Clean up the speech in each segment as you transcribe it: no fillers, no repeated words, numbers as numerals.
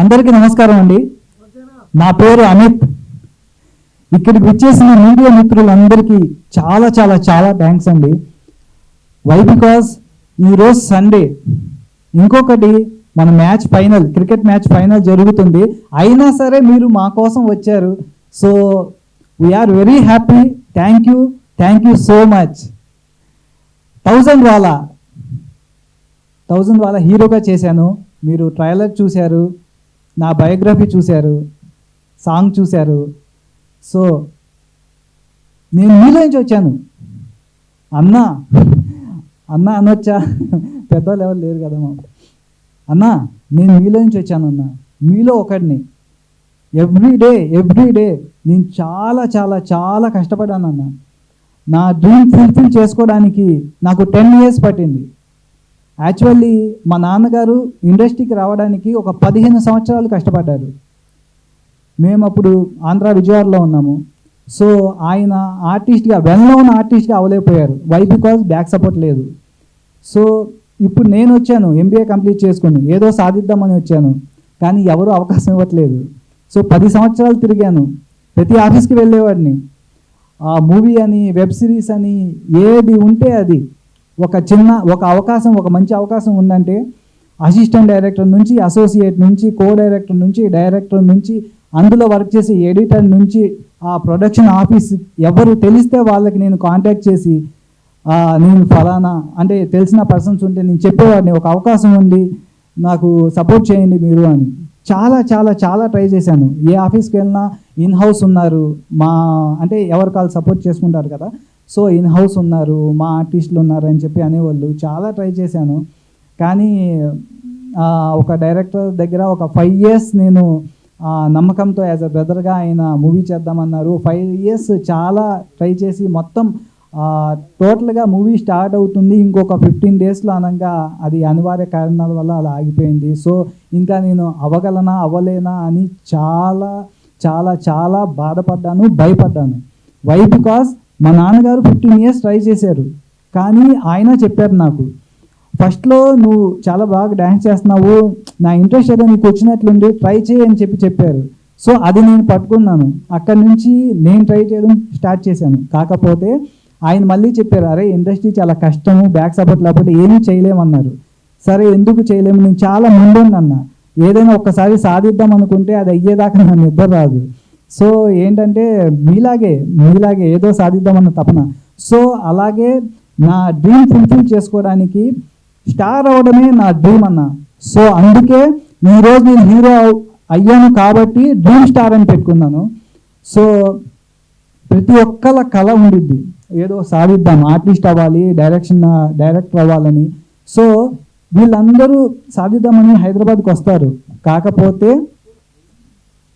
అందరికీ నమస్కారం అండి. నా పేరు అమిత్. ఇక్కడికి వచ్చేసిన మీడియా మిత్రులందరికీ చాలా చాలా చాలా థ్యాంక్స్ అండి. వై బికాస్ ఈరోజు సండే, ఇంకొకటి మన match final, cricket match final జరుగుతుంది. అయినా సరే మీరు మా కోసం వచ్చారు. So we're very happy. Thank you so much. 1000 వాలా హీరోగా చేశాను. మీరు ట్రైలర్ చూశారు, నా బయోగ్రఫీ చూశారు, సాంగ్ చూశారు. సో నేను మీలోంచి వచ్చాను. అన్న అనొచ్చా? పెద్దవాళ్ళు ఎవరు లేరు కదా మా అన్న. నేను మీలోంచి వచ్చాను అన్న, మీలో ఒకడిని. ఎవ్రీ డే నేను చాలా చాలా చాలా కష్టపడ్డాను అన్న. నా డ్రీమ్ ఫుల్ఫిల్ చేసుకోవడానికి నాకు 10 years పట్టింది. యాక్చువల్లీ మా నాన్నగారు ఇండస్ట్రీకి రావడానికి ఒక 15 సంవత్సరాలు కష్టపడ్డారు. మేము అప్పుడు ఆంధ్ర విజయవాడలో ఉన్నాము. సో ఆయన ఆర్టిస్ట్గా, వెల్ నోన్ ఆర్టిస్ట్గా అవ్వలేకపోయారు. వై బికాజ్ బ్యాక్ సపోర్ట్ లేదు. సో ఇప్పుడు నేను వచ్చాను, MBA కంప్లీట్ చేసుకుని ఏదో సాధిద్దామని వచ్చాను, కానీ ఎవరు అవకాశం ఇవ్వట్లేదు. సో 10 సంవత్సరాలు తిరిగాను, ప్రతి ఆఫీస్కి వెళ్ళేవాడిని. ఆ మూవీ అని, వెబ్ సిరీస్ అని, ఏది ఉంటే అది, ఒక అవకాశం, ఒక మంచి అవకాశం ఉందంటే అసిస్టెంట్ డైరెక్టర్ నుంచి, అసోసియేట్ నుంచి, కో డైరెక్టర్ నుంచి, డైరెక్టర్ నుంచి, అందులో వర్క్ చేసే ఎడిటర్ నుంచి, ఆ ప్రొడక్షన్ ఆఫీస్ ఎవరు తెలిస్తే వాళ్ళకి నేను కాంటాక్ట్ చేసి నేను ఫలానా అంటే తెలిసిన పర్సన్స్ ఉంటే నేను చెప్పేవాడిని, ఒక అవకాశం ఉంది నాకు సపోర్ట్ చేయండి మీరు అని. చాలా చాలా చాలా ట్రై చేశాను. ఏ ఆఫీస్కి వెళ్ళినా ఇన్ హౌస్ ఉన్నారు, మా అంటే ఎవరు కాళ్ళు సపోర్ట్ చేసుకుంటారు కదా, సో ఇన్ హౌస్ ఉన్నారు, మా ఆర్టిస్టులు ఉన్నారు అని చెప్పి అనేవాళ్ళు. చాలా ట్రై చేశాను, కానీ ఒక డైరెక్టర్ దగ్గర ఒక 5 years నేను నమ్మకంతో యాజ్ అ బ్రదర్గా ఆయన మూవీ చేద్దామన్నారు. 5 years చాలా ట్రై చేసి మొత్తం టోటల్గా మూవీ స్టార్ట్ అవుతుంది ఇంకొక 15 daysలో అనగా అది అనివార్య కారణాల వల్ల అలా ఆగిపోయింది. సో ఇంకా నేను అవ్వలేనా అని చాలా చాలా చాలా బాధపడ్డాను, భయపడ్డాను. వై బికాస్ మా నాన్నగారు 15 years ట్రై చేశారు, కానీ ఆయన చెప్పారు నాకు, ఫస్ట్లో నువ్వు చాలా బాగా డ్యాన్స్ చేస్తున్నావు, నా ఇంట్రెస్ట్ ఏదో నీకు వచ్చినట్లుండి ట్రై చేయి అని చెప్పారు. సో అది నేను పట్టుకున్నాను. అక్కడి నుంచి నేను ట్రై చేయడం స్టార్ట్ చేశాను. కాకపోతే ఆయన మళ్ళీ చెప్పారు, అరే ఇండస్ట్రీ చాలా కష్టము, బ్యాక్ సపోర్ట్ లేకపోతే ఏమీ చేయలేమన్నారు. సరే ఎందుకు చేయలేము, నేను చాలా ముందున్నా, ఏదైనా ఒక్కసారి సాధిద్దాం అనుకుంటే అది అయ్యేదాకా నాకు నిద్ర రాదు. సో ఏంటంటే మీలాగే ఏదో సాధిద్దామన్న తపన. సో అలాగే నా డ్రీమ్ ఫుల్ఫిల్ చేసుకోవడానికి స్టార్ అవ్వడమే నా డ్రీమ్ అన్న. సో అందుకే ఈరోజు నేను హీరో అయ్యాను కాబట్టి డ్రీమ్ స్టార్ అని పెట్టుకున్నాను. సో ప్రతి ఒక్కళ్ళ కళ ఉండిద్ది, ఏదో సాధిద్దాం, ఆర్టిస్ట్ అవ్వాలి, డైరెక్టర్ అవ్వాలని. సో వీళ్ళందరూ సాధిద్దామని హైదరాబాద్కి వస్తారు, కాకపోతే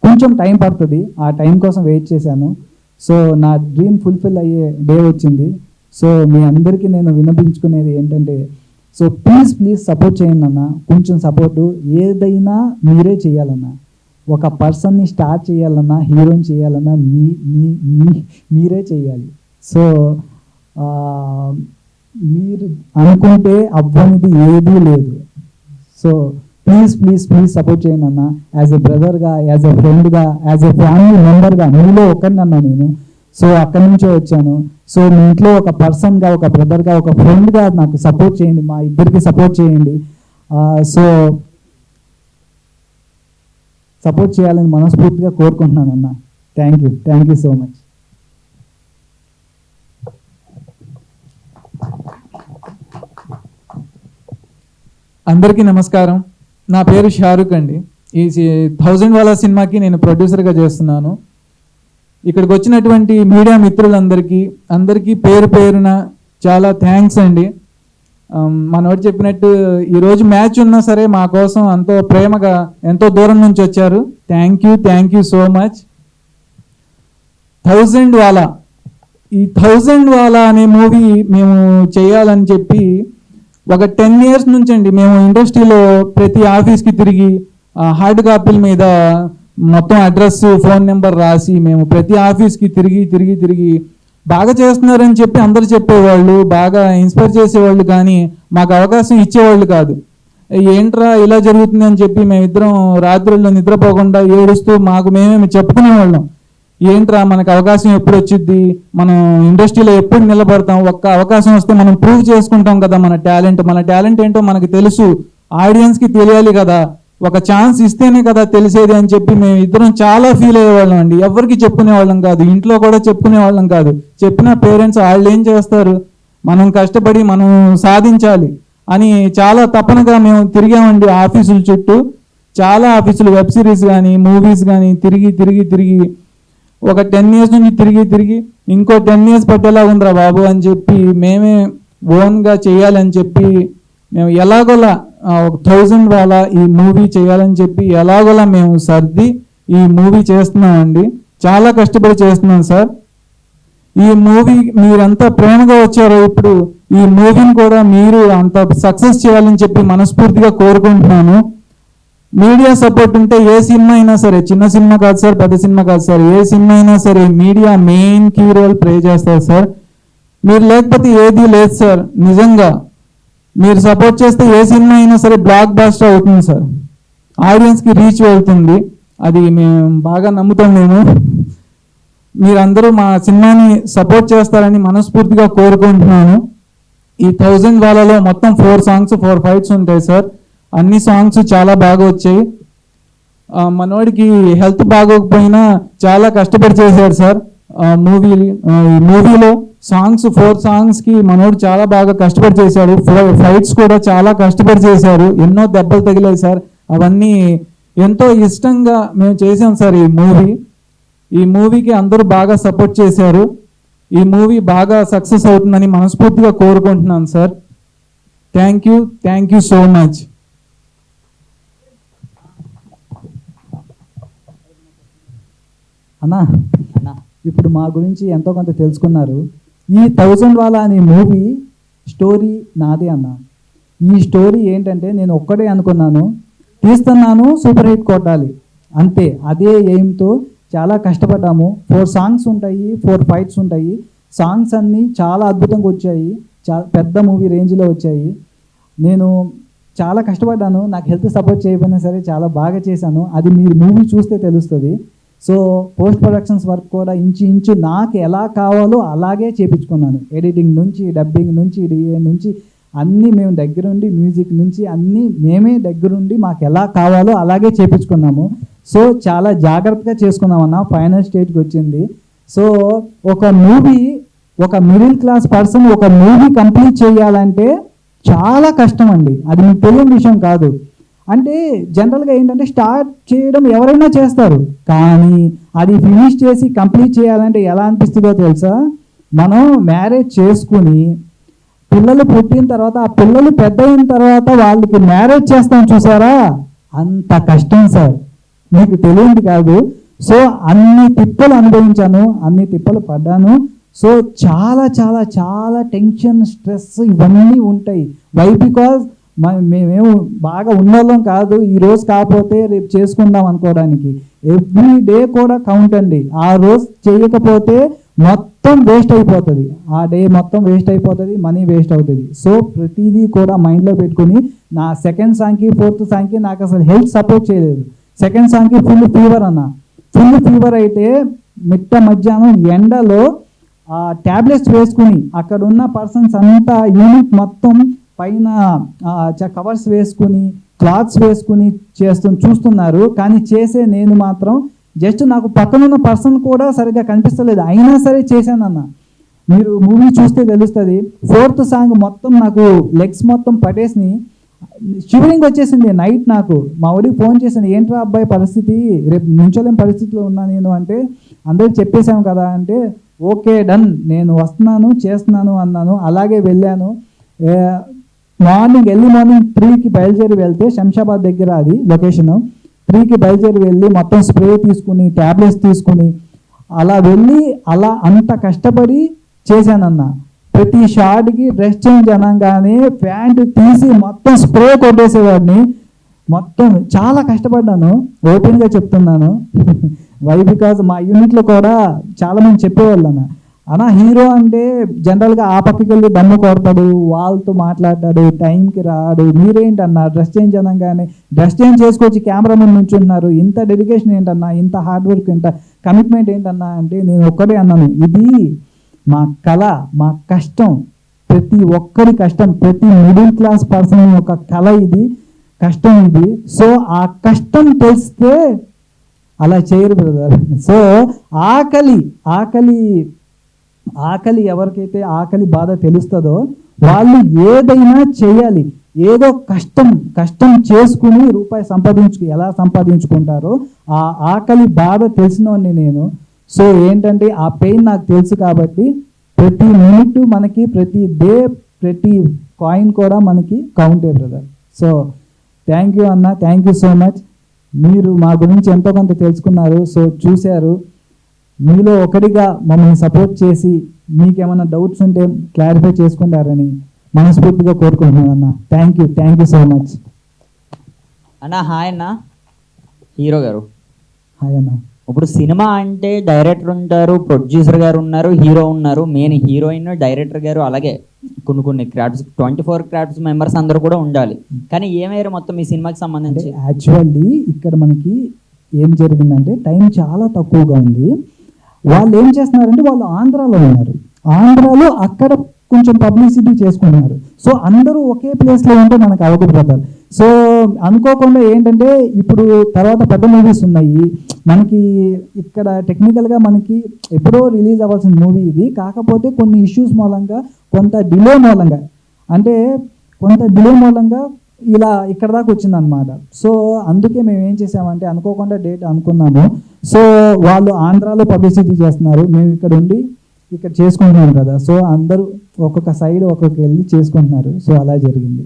కొంచెం టైం పడుతుంది. ఆ టైం కోసం వెయిట్ చేశాను. సో నా డ్రీమ్ ఫుల్ఫిల్ అయ్యే డే వచ్చింది. సో మీ అందరికీ నేను విన్నపించుకునేది ఏంటంటే, సో ప్లీజ్ సపోర్ట్ చేయండి అన్న. కొంచెం సపోర్టు, ఏదైనా మీరే చేయాలన్నా, ఒక పర్సన్ని స్టార్ట్ చేయాలన్నా, హీరోని చేయాలన్నా మీరే చేయాలి. సో మీరు అనుకుంటే అవ్వనిది ఏదీ లేదు. సో ప్లీజ్ సపోర్ట్ చేయండి అన్న. యాజ్ ఎ బ్రదర్గా, యాజ్ ఎ ఫ్రెండ్గా, యాజ్ ఎ ఫ్యామిలీ మెంబర్గా మీలో ఒకరిని అన్నా నేను. సో అక్కడి నుంచే వచ్చాను. సో మీ ఇంట్లో ఒక పర్సన్గా, ఒక బ్రదర్గా, ఒక ఫ్రెండ్గా నాకు సపోర్ట్ చేయండి, మా ఇద్దరికి సపోర్ట్ చేయండి. సో సపోర్ట్ చేయాలని మనస్ఫూర్తిగా కోరుకుంటున్నాను అన్న. Thank you so much. అందరికీ నమస్కారం. నా పేరు షారుఖ్ అండి. ఈ 1000 వాలా సినిమాకి నేను ప్రొడ్యూసర్గా చేస్తున్నాను. ఇక్కడికి వచ్చినటువంటి మీడియా మిత్రులందరికీ పేరు పేరున చాలా థ్యాంక్స్ అండి. మనోడు చెప్పినట్టు ఈరోజు మ్యాచ్ ఉన్నా సరే మా కోసం ఎంతో ప్రేమగా, ఎంతో దూరం నుంచి వచ్చారు. Thank you so much. 1000 వాలా, ఈ 1000 వాలా అనే మూవీ మేము చేయాలని చెప్పి ఒక 10 years నుంచి అండి మేము ఇండస్ట్రీలో ప్రతి ఆఫీస్కి తిరిగి హార్డ్ కాపీల మీద మొత్తం అడ్రస్, ఫోన్ నెంబర్ రాసి మేము ప్రతి ఆఫీస్కి తిరిగి బాగా చేస్తున్నారని చెప్పి అందరు చెప్పేవాళ్ళు, బాగా ఇన్స్పైర్ చేసేవాళ్ళు, కానీ మాకు అవకాశం ఇచ్చేవాళ్ళు కాదు. ఏంట్రా ఇలా జరుగుతుంది అని చెప్పి మేమిద్దరం రాత్రుల్లో నిద్రపోకుండా ఏడుస్తూ మాకు మేమేమి చెప్పుకునేవాళ్ళం. ఏంట్రా మనకు అవకాశం ఎప్పుడు వచ్చింది, మనం ఇండస్ట్రీలో ఎప్పుడు నిలబడతాం, ఒక్క అవకాశం వస్తే మనం ప్రూవ్ చేసుకుంటాం కదా మన టాలెంట్ ఏంటో మనకు తెలుసు, ఆడియన్స్కి తెలియాలి కదా, ఒక ఛాన్స్ ఇస్తేనే కదా తెలిసేది అని చెప్పి మేము ఇద్దరం చాలా ఫీల్ అయ్యేవాళ్ళం అండి. ఎవరికి చెప్పుకునేవాళ్ళం కాదు, ఇంట్లో కూడా చెప్పుకునేవాళ్ళం కాదు. చెప్పిన పేరెంట్స్ వాళ్ళు ఏం చేస్తారు, మనం కష్టపడి మనం సాధించాలి అని చాలా తపనగా మేము తిరిగామండి ఆఫీసుల చుట్టూ. చాలా ఆఫీసులు, వెబ్ సిరీస్ కానీ మూవీస్ కానీ తిరిగి ఒక 10 years నుంచి తిరిగి ఇంకో 10 years పట్టేలా ఉందిరా బాబు అని చెప్పి మేమే ఓన్గా చేయాలని చెప్పి మేము ఎలాగోలా ఒక 1000 వాళ్ళ ఈ మూవీ చేయాలని చెప్పి ఎలాగోలా మేము సర్ది ఈ మూవీ చేస్తున్నామండి. చాలా కష్టపడి చేస్తున్నాం సార్. ఈ మూవీ మీరంతా ప్రేమగా వచ్చారో, ఇప్పుడు ఈ మూవీని కూడా మీరు అంత సక్సెస్ చేయాలని చెప్పి మనస్ఫూర్తిగా కోరుకుంటున్నాను. మీడియా సపోర్ట్ ఉంటే ఏ సినిమా అయినా సరే, చిన్న సినిమా కాదు సార్, పెద్ద సినిమా కాదు సార్, ఏ సినిమా అయినా సరే media main key role play చేస్తారు సార్. మీరు లేకపోతే ఏది లేదు సార్. నిజంగా మీరు సపోర్ట్ చేస్తే ఏ సినిమా అయినా సరే బ్లాక్ బాస్టర్ అవుతుంది సార్, ఆడియన్స్కి రీచ్ వెళ్తుంది. అది మేము బాగా నమ్ముతాం. మీరందరూ మా సినిమాని సపోర్ట్ చేస్తారని మనస్ఫూర్తిగా కోరుకుంటున్నాను. ఈ 1000 వాళ్ళలో మొత్తం 4 songs 4 fights ఉంటాయి సార్. అన్ని సాంగ్స్ చాలా బాగా వచ్చాయి. మనోడికి హెల్త్ బాగోకపోయినా చాలా కష్టపడి చేశాడు సార్. మూవీలో 4 సాంగ్స్కి మనోడు చాలా బాగా కష్టపడి చేశాడు. ఫైట్స్ కూడా చాలా కష్టపడి చేశారు. ఎన్నో దెబ్బలు తగిలాయి సార్. అవన్నీ ఎంతో ఇష్టంగా మేము చేసాం సార్. ఈ మూవీకి అందరూ బాగా సపోర్ట్ చేశారు. ఈ మూవీ బాగా సక్సెస్ అవుతుందని మనస్ఫూర్తిగా కోరుకుంటున్నాను sir. Thank you so much. అన్నా ఇప్పుడు మా గురించి ఎంతో కొంత తెలుసుకున్నారు. ఈ 1000 వాళ్ళ అనే మూవీ స్టోరీ నాదే అన్న. ఈ స్టోరీ ఏంటంటే నేను ఒక్కడే అనుకున్నాను, తీస్తున్నాను, సూపర్ హిట్ కొట్టాలి అంతే. అదే ఎయిమ్తో చాలా కష్టపడ్డాము. 4 songs ఉంటాయి, 4 fights ఉంటాయి. సాంగ్స్ అన్నీ చాలా అద్భుతంగా వచ్చాయి, చాలా పెద్ద మూవీ రేంజ్లో వచ్చాయి. నేను చాలా కష్టపడ్డాను. నాకు హెల్త్ సపోర్ట్ చేయకపోయినా సరే చాలా బాగా చేశాను. అది మీరు మూవీ చూస్తే తెలుస్తుంది. సో పోస్ట్ ప్రొడక్షన్స్ వర్క్ కూడా ఇంచు నాకు ఎలా కావాలో అలాగే చేయించుకున్నాను. ఎడిటింగ్ నుంచి, డబ్బింగ్ నుంచి, డిఏ నుంచి అన్నీ మేము దగ్గరుండి, మ్యూజిక్ నుంచి అన్నీ మేమే దగ్గరుండి మాకు ఎలా కావాలో అలాగే చేయించుకున్నాము. సో చాలా జాగ్రత్తగా చేసుకున్నామన్న. ఫైనల్ స్టేజ్కి వచ్చింది. సో ఒక మిడిల్ క్లాస్ పర్సన్ ఒక మూవీ కంప్లీట్ చేయాలంటే చాలా కష్టం అండి. అది మీకు తెలియని విషయం కాదు. అంటే జనరల్గా ఏంటంటే స్టార్ట్ చేయడం ఎవరైనా చేస్తారు, కానీ అది ఫినిష్ చేసి కంప్లీట్ చేయాలంటే ఎలా అనిపిస్తుందో తెలుసా? మనం మ్యారేజ్ చేసుకుని పిల్లలు పుట్టిన తర్వాత, ఆ పిల్లలు పెద్ద అయిన తర్వాత వాళ్ళకి మ్యారేజ్ చేస్తాం చూసారా, అంత కష్టం సార్. మీకు తెలియదు కాదు. సో అన్ని తిప్పలు అనుభవించాను, అన్ని తిప్పలు పడ్డాను. సో చాలా చాలా చాలా టెన్షన్, స్ట్రెస్ ఇవన్నీ ఉంటాయి. వై? బికాజ్ మేమేమో బాగా ఉన్నోళ్ళం కాదు, ఈరోజు కాకపోతే రేపు చేసుకుందాం అనుకోవడానికి. ఎవ్రీ డే కూడా కౌంట్ అండి. ఆ రోజు చేయకపోతే మొత్తం వేస్ట్ అయిపోతుంది, ఆ డే మొత్తం వేస్ట్ అయిపోతుంది, మనీ వేస్ట్ అవుతుంది. సో ప్రతిదీ కూడా మైండ్లో పెట్టుకుని నా సెకండ్ సాంగ్కి, 4th సాంగ్కి నాకు అసలు హెల్త్ సపోర్ట్ చేయలేదు. సెకండ్ సాంగ్కి ఫుల్ ఫీవర్ అన్న. ఫుల్ ఫీవర్ అయితే మిట్ట మధ్యాహ్నం ఎండలో ట్యాబ్లెట్స్ వేసుకుని అక్కడ ఉన్న పర్సన్స్ అంతా యూనిట్ మొత్తం పైన కవర్స్ వేసుకుని, క్లాత్స్ వేసుకుని చూస్తున్నారు. కానీ చేసే నేను మాత్రం జస్ట్ నాకు పక్కనున్న పర్సన్ కూడా సరిగ్గా కనిపిస్తలేదు, అయినా సరే చేశానన్న. మీరు మూవీ చూస్తే తెలుస్తుంది. 4th సాంగ్ మొత్తం నాకు లెగ్స్ మొత్తం పట్టేసి షివరింగ్ వచ్చేసింది నైట్. నాకు మా ఊరికి ఫోన్ చేశాను, ఏంట్రా అబ్బాయి పరిస్థితి, రేపు నుంచోలేని పరిస్థితిలో ఉన్నా నేను అంటే, అందరికి చెప్పేశాము కదా అంటే, ఓకే డన్, నేను వస్తున్నాను, చేస్తున్నాను అన్నాను. అలాగే వెళ్ళాను. ఎర్లీ మార్నింగ్ 3కి బయలుదేరి వెళ్తే, శంషాబాద్ దగ్గర అది లొకేషను. 3కి బయలుదేరి వెళ్ళి మొత్తం స్ప్రే తీసుకుని, ట్యాబ్లెట్స్ తీసుకుని అలా వెళ్ళి అలా అంత కష్టపడి చేశానన్న. ప్రతి షార్ట్కి డ్రెస్ చేంజ్ అనగానే ప్యాంటు తీసి మొత్తం స్ప్రే కొట్టేసేవాడిని. మొత్తం చాలా కష్టపడ్డాను, ఓపెన్గా చెప్తున్నాను. వై? బికాజ్ మా యూనిట్లో కూడా చాలామంది చెప్పేవాళ్ళు అన్న, అన్న హీరో అంటే జనరల్గా ఆ పక్కకి వెళ్ళి దమ్ము కొడతాడు, వాళ్ళతో మాట్లాడతాడు, టైంకి రాడు. మీరేంటన్నా డ్రెస్ చేంజ్ అనగానే డ్రెస్ చేంజ్ చేసుకొచ్చి కెమెరా ముందు నుంచుంటున్నారు. ఇంత డెడికేషన్ ఏంటన్నా, ఇంత హార్డ్ వర్క్, ఇంత కమిట్మెంట్ ఏంటన్నా అంటే నేను ఒక్కడే అన్నాను, ఇది మా కళ, మా కష్టం, ప్రతి ఒక్కరి కష్టం, ప్రతి మిడిల్ క్లాస్ పర్సన్ యొక్క కళ ఇది, కష్టం ఇది. సో ఆ కష్టం తెలిస్తే అలా చేయరు బ్రదర్. సో ఆకలి ఆకలి ఆకలి ఎవరికైతే ఆకలి బాధ తెలుస్తుందో వాళ్ళు ఏదైనా చేయాలి. ఏదో కష్టం చేసుకుని రూపాయి ఎలా సంపాదించుకుంటారో ఆ ఆకలి బాధ తెలిసినోడిని నేను. సో ఏంటంటే ఆ పెయిన్ నాకు తెలుసు కాబట్టి ప్రతి మినిట్ మనకి, ప్రతి డే, ప్రతి కాయిన్ కూడా మనకి కౌంటే బ్రదర్. సో థ్యాంక్ యూ అన్న, థ్యాంక్ యూ సో మచ్. మీరు మా గురించి ఎంతో కొంత తెలుసుకున్నారు, సో చూశారు. మీలో ఒకటిగా మమ్మల్ని సపోర్ట్ చేసి మీకేమైనా డౌట్స్ ఉంటే క్లారిఫై చేసుకుంటారని మనస్ఫూర్తిగా కోరుకుంటున్నాను అన్న. థ్యాంక్ యూ సో మచ్ అన్న. హాయ్ అన్న. హీరో గారు, హాయ్ అన్న. ఇప్పుడు సినిమా అంటే డైరెక్టర్ ఉంటారు, ప్రొడ్యూసర్ గారు ఉన్నారు, హీరో ఉన్నారు, మెయిన్ హీరోయిన్, డైరెక్టర్ గారు, అలాగే కొన్ని క్రాఫ్ట్స్ 24 క్రాఫ్ట్స్ మెంబర్స్ అందరూ కూడా ఉండాలి. కానీ ఏమయ్యారు మొత్తం ఈ సినిమాకి సంబంధించి? యాక్చువల్లీ ఇక్కడ మనకి ఏం జరిగిందంటే టైం చాలా తక్కువగా ఉంది. వాళ్ళు ఏం చేస్తున్నారంటే వాళ్ళు ఆంధ్రాలో ఉన్నారు, ఆంధ్రాలో అక్కడ కొంచెం పబ్లిసిటీ చేసుకుంటున్నారు. సో అందరూ ఒకే ప్లేస్లో ఉంటే మనకు అవ్వకపోతారు. సో అనుకోకుండా ఏంటంటే ఇప్పుడు తర్వాత పెద్ద మూవీస్ ఉన్నాయి మనకి ఇక్కడ. టెక్నికల్గా మనకి ఎప్పుడో రిలీజ్ అవ్వాల్సిన మూవీ ఇది, కాకపోతే కొన్ని ఇష్యూస్ మూలంగా, కొంత డిలే మూలంగా ఇలా ఇక్కడ దాకా వచ్చిందనమాట. సో అందుకే మేము ఏం చేసామంటే అనుకోకుండా డేట్ అనుకున్నాము. సో వాళ్ళు ఆంధ్రాలో పబ్లిసిటీ చేస్తున్నారు, మేము ఇక్కడ ఉండి ఇక్కడ చేసుకుంటున్నాం కదా. సో అందరూ ఒక్కొక్క సైడ్ వెళ్ళి చేసుకుంటున్నారు. సో అలా జరిగింది.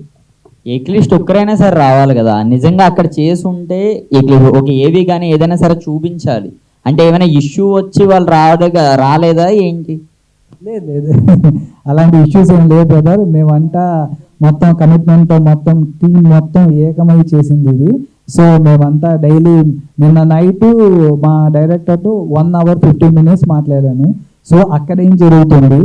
ఎట్లీస్ట్ ఒక్కరైనా సరే రావాలి కదా. నిజంగా అక్కడ చేసి ఉంటే ఒక ఏవి కానీ ఏదైనా సరే చూపించాలి. అంటే ఏమైనా ఇష్యూ వచ్చి వాళ్ళు రాలేదా ఏంటి? లేదు అలాంటి ఇష్యూస్ ఏం లేదు బ్రదర్. మేమంతా మొత్తం కమిట్మెంట్తో మొత్తం టీం మొత్తం ఏకమై చేసింది ఇది. సో మేమంతా డైలీ నిన్న నైట్ మా డైరెక్టర్తో 1 hour 15 minutes మాట్లాడాను. సో అక్కడ ఏం జరుగుతుంది,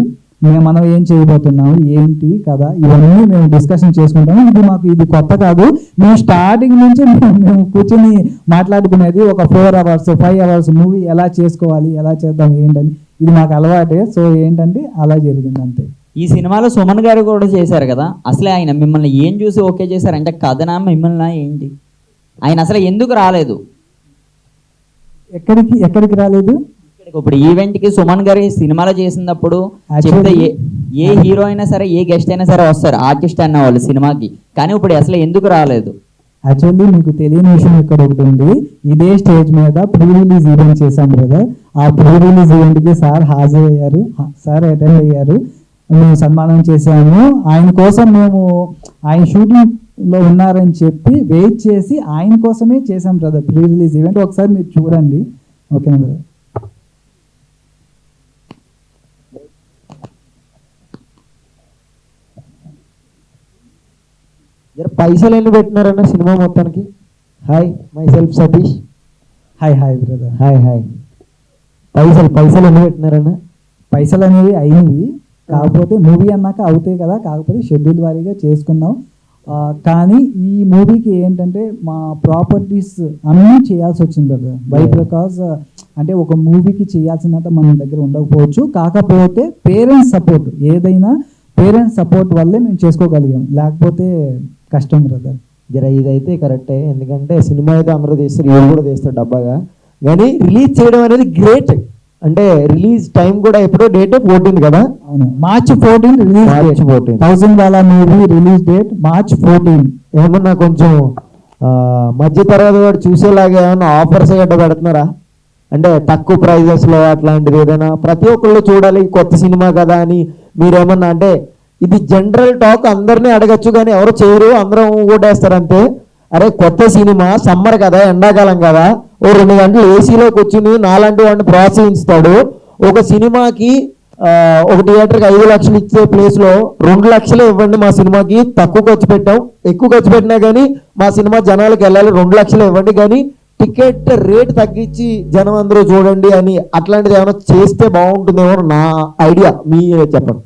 మనం ఏం చేయబోతున్నాము, ఏంటి కదా, ఇవన్నీ మేము డిస్కషన్ చేసుకుంటాము. ఇది కొత్త కాదు, మేము స్టార్టింగ్ నుంచి మేము కూర్చొని మాట్లాడుకునేది. ఒక 4 hours 5 hours మూవీ ఎలా చేసుకోవాలి, ఎలా చేద్దాం ఏంటని, ఇది మాకు అలవాటే. సో ఏంటంటే అలా జరిగింది అంతే. ఈ సినిమాలో సుమన్ గారు కూడా చేశారు కదా, అసలే ఆయన మిమ్మల్ని ఏం చూసి ఓకే చేశారు? అంటే కథనా మిమ్మల్ని ఏంటి? ఆయన అసలు ఎందుకు రాలేదు? ఎక్కడికి రాలేదు? ఇప్పుడు ఈవెంట్కి సుమన్ గారు సినిమాలో చేసినప్పుడు చెప్తే ఏ హీరో అయినా సరే, ఏ గెస్ట్ అయినా సరే వస్తారు, ఆర్టిస్ట్ అన్న వాళ్ళు సినిమాకి. కానీ ఇప్పుడు అసలు ఎందుకు రాలేదు? యాక్చువల్లీ మీకు తెలియని విషయం ఇక్కడ ఒకటి ఉంది. ఇదే స్టేజ్ మీద ప్రీ రిలీజ్ ఈవెంట్ చేశాం బ్రదర్. ఆ ప్రీ రిలీజ్ ఈవెంట్కి సార్ హాజరయ్యారు, సార్ అటెండ్ అయ్యారు, మేము సన్మానం చేశాము. ఆయన కోసం మేము ఆయన షూటింగ్లో ఉన్నారని చెప్పి వెయిట్ చేసి ఆయన కోసమే చేశాం బ్రదర్ ప్రీ రిలీజ్ ఈవెంట్. ఒకసారి మీరు చూడండి, ఓకేనా బ్రదర్? పైసలు ఎన్ని పెట్టినారన్న సినిమా మొత్తానికి? Hi, my self Satish. Hi brother. Hi. పైసలు ఎన్ని పెట్టినారన్న? పైసలు అనేవి అయినవి, కాకపోతే మూవీ అన్నాక అవుతాయి కదా, కాకపోతే షెడ్యూల్ వారీగా చేసుకున్నాం. కానీ ఈ మూవీకి ఏంటంటే మా ప్రాపర్టీస్ అన్నీ చేయాల్సి వచ్చింది బ్రదర్. బై బికాజ్ అంటే ఒక మూవీకి చేయాల్సినంత మన దగ్గర ఉండకపోవచ్చు, కాకపోతే పేరెంట్స్ సపోర్ట్, ఏదైనా పేరెంట్స్ సపోర్ట్ వల్లే మేము చేసుకోగలిగాం, లేకపోతే కష్టం బ్రదర్. ఇదైతే కరెక్టే, ఎందుకంటే సినిమా అయితే అందరూ తీస్తారు, ఇవి కూడా తీస్తారు డబ్బాగా. కానీ రిలీజ్ చేయడం అనేది గ్రేట్. అంటే రిలీజ్ టైం కూడా ఎప్పుడో డేట్ 14 కదా? అవును, March 14 రిలీజ్. March 14 1000 వాలా మూవీ రిలీజ్ డేట్ March 14. ఏమన్నా కొంచెం మధ్య తరగతి వాడు చూసేలాగా ఏమన్నా ఆఫర్స్ గడ్డ పెడుతున్నారా? అంటే తక్కువ ప్రైజెస్లో అట్లాంటిది ఏదైనా? ప్రతి ఒక్కళ్ళు చూడాలి, కొత్త సినిమా కదా అని మీరేమన్నా, అంటే ఇది జనరల్ టాక్, అందరినీ అడగచ్చు కానీ ఎవరు చేయరు, అందరం ఓటేస్తారు అంతే. అరే కొత్త సినిమా, సమ్మర్ కదా, ఎండాకాలం కదా, ఓ 2 గంటలు ఏసీలో కూర్చుని నాలాంటి వాడిని ప్రోత్సహిస్తాడు. ఒక సినిమాకి ఒక థియేటర్కి 5 లక్షలు ఇచ్చే ప్లేస్లో 2 లక్షలు ఇవ్వండి మా సినిమాకి, తక్కువ ఖర్చు పెట్టాం, ఎక్కువ ఖర్చు పెట్టినా కానీ మా సినిమా జనాలకు వెళ్ళాలి, 2 లక్షలు ఇవ్వండి, కానీ టికెట్ రేట్ తగ్గించి జనం అందరూ చూడండి అని అట్లాంటిది ఏమైనా చేస్తే బాగుంటుందేమో నా ఐడియా, మీ చెప్పండి.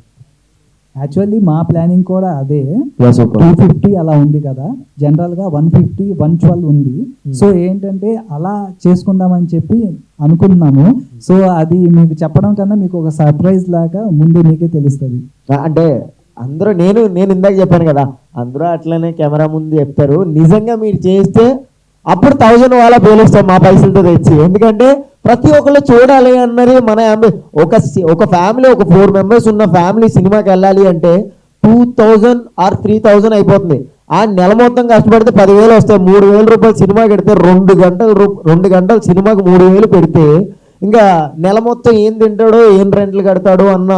యాక్చువల్లీ మా ప్లానింగ్ కూడా అదే. Yes, okay. 250 అలా ఉంది కదా, జనరల్గా 150 112 ఉంది. సో ఏంటంటే అలా చేసుకుందామని చెప్పి అనుకుంటున్నాము. సో అది మీకు చెప్పడం కన్నా మీకు ఒక సర్ప్రైజ్ లాగా ముందే మీకే తెలుస్తుంది. అంటే అందరూ నేను ఇందాక చెప్పాను కదా, అందరూ అట్లనే కెమెరా ముందు చెప్తారు. నిజంగా మీరు చేస్తే అప్పుడు 1000 వాళ్ళ పేలుస్తాం మా పైసలతో తెచ్చి. ఎందుకంటే ప్రతి ఒక్కళ్ళు చూడాలి అన్నది మన ఒక ఫ్యామిలీ, ఒక 4 మెంబర్స్ ఉన్న ఫ్యామిలీ సినిమాకి వెళ్ళాలి అంటే 2000 ఆర్ 3000 అయిపోతుంది. ఆ నెల మొత్తం కష్టపడితే 10,000 వస్తాయి. 3,000 రూపాయలు సినిమాకి పెడితే 2 గంటలు సినిమాకి 3,000 పెడితే ఇంకా నెల మొత్తం ఏం తింటాడో ఏం రెంట్లు కడతాడో అన్న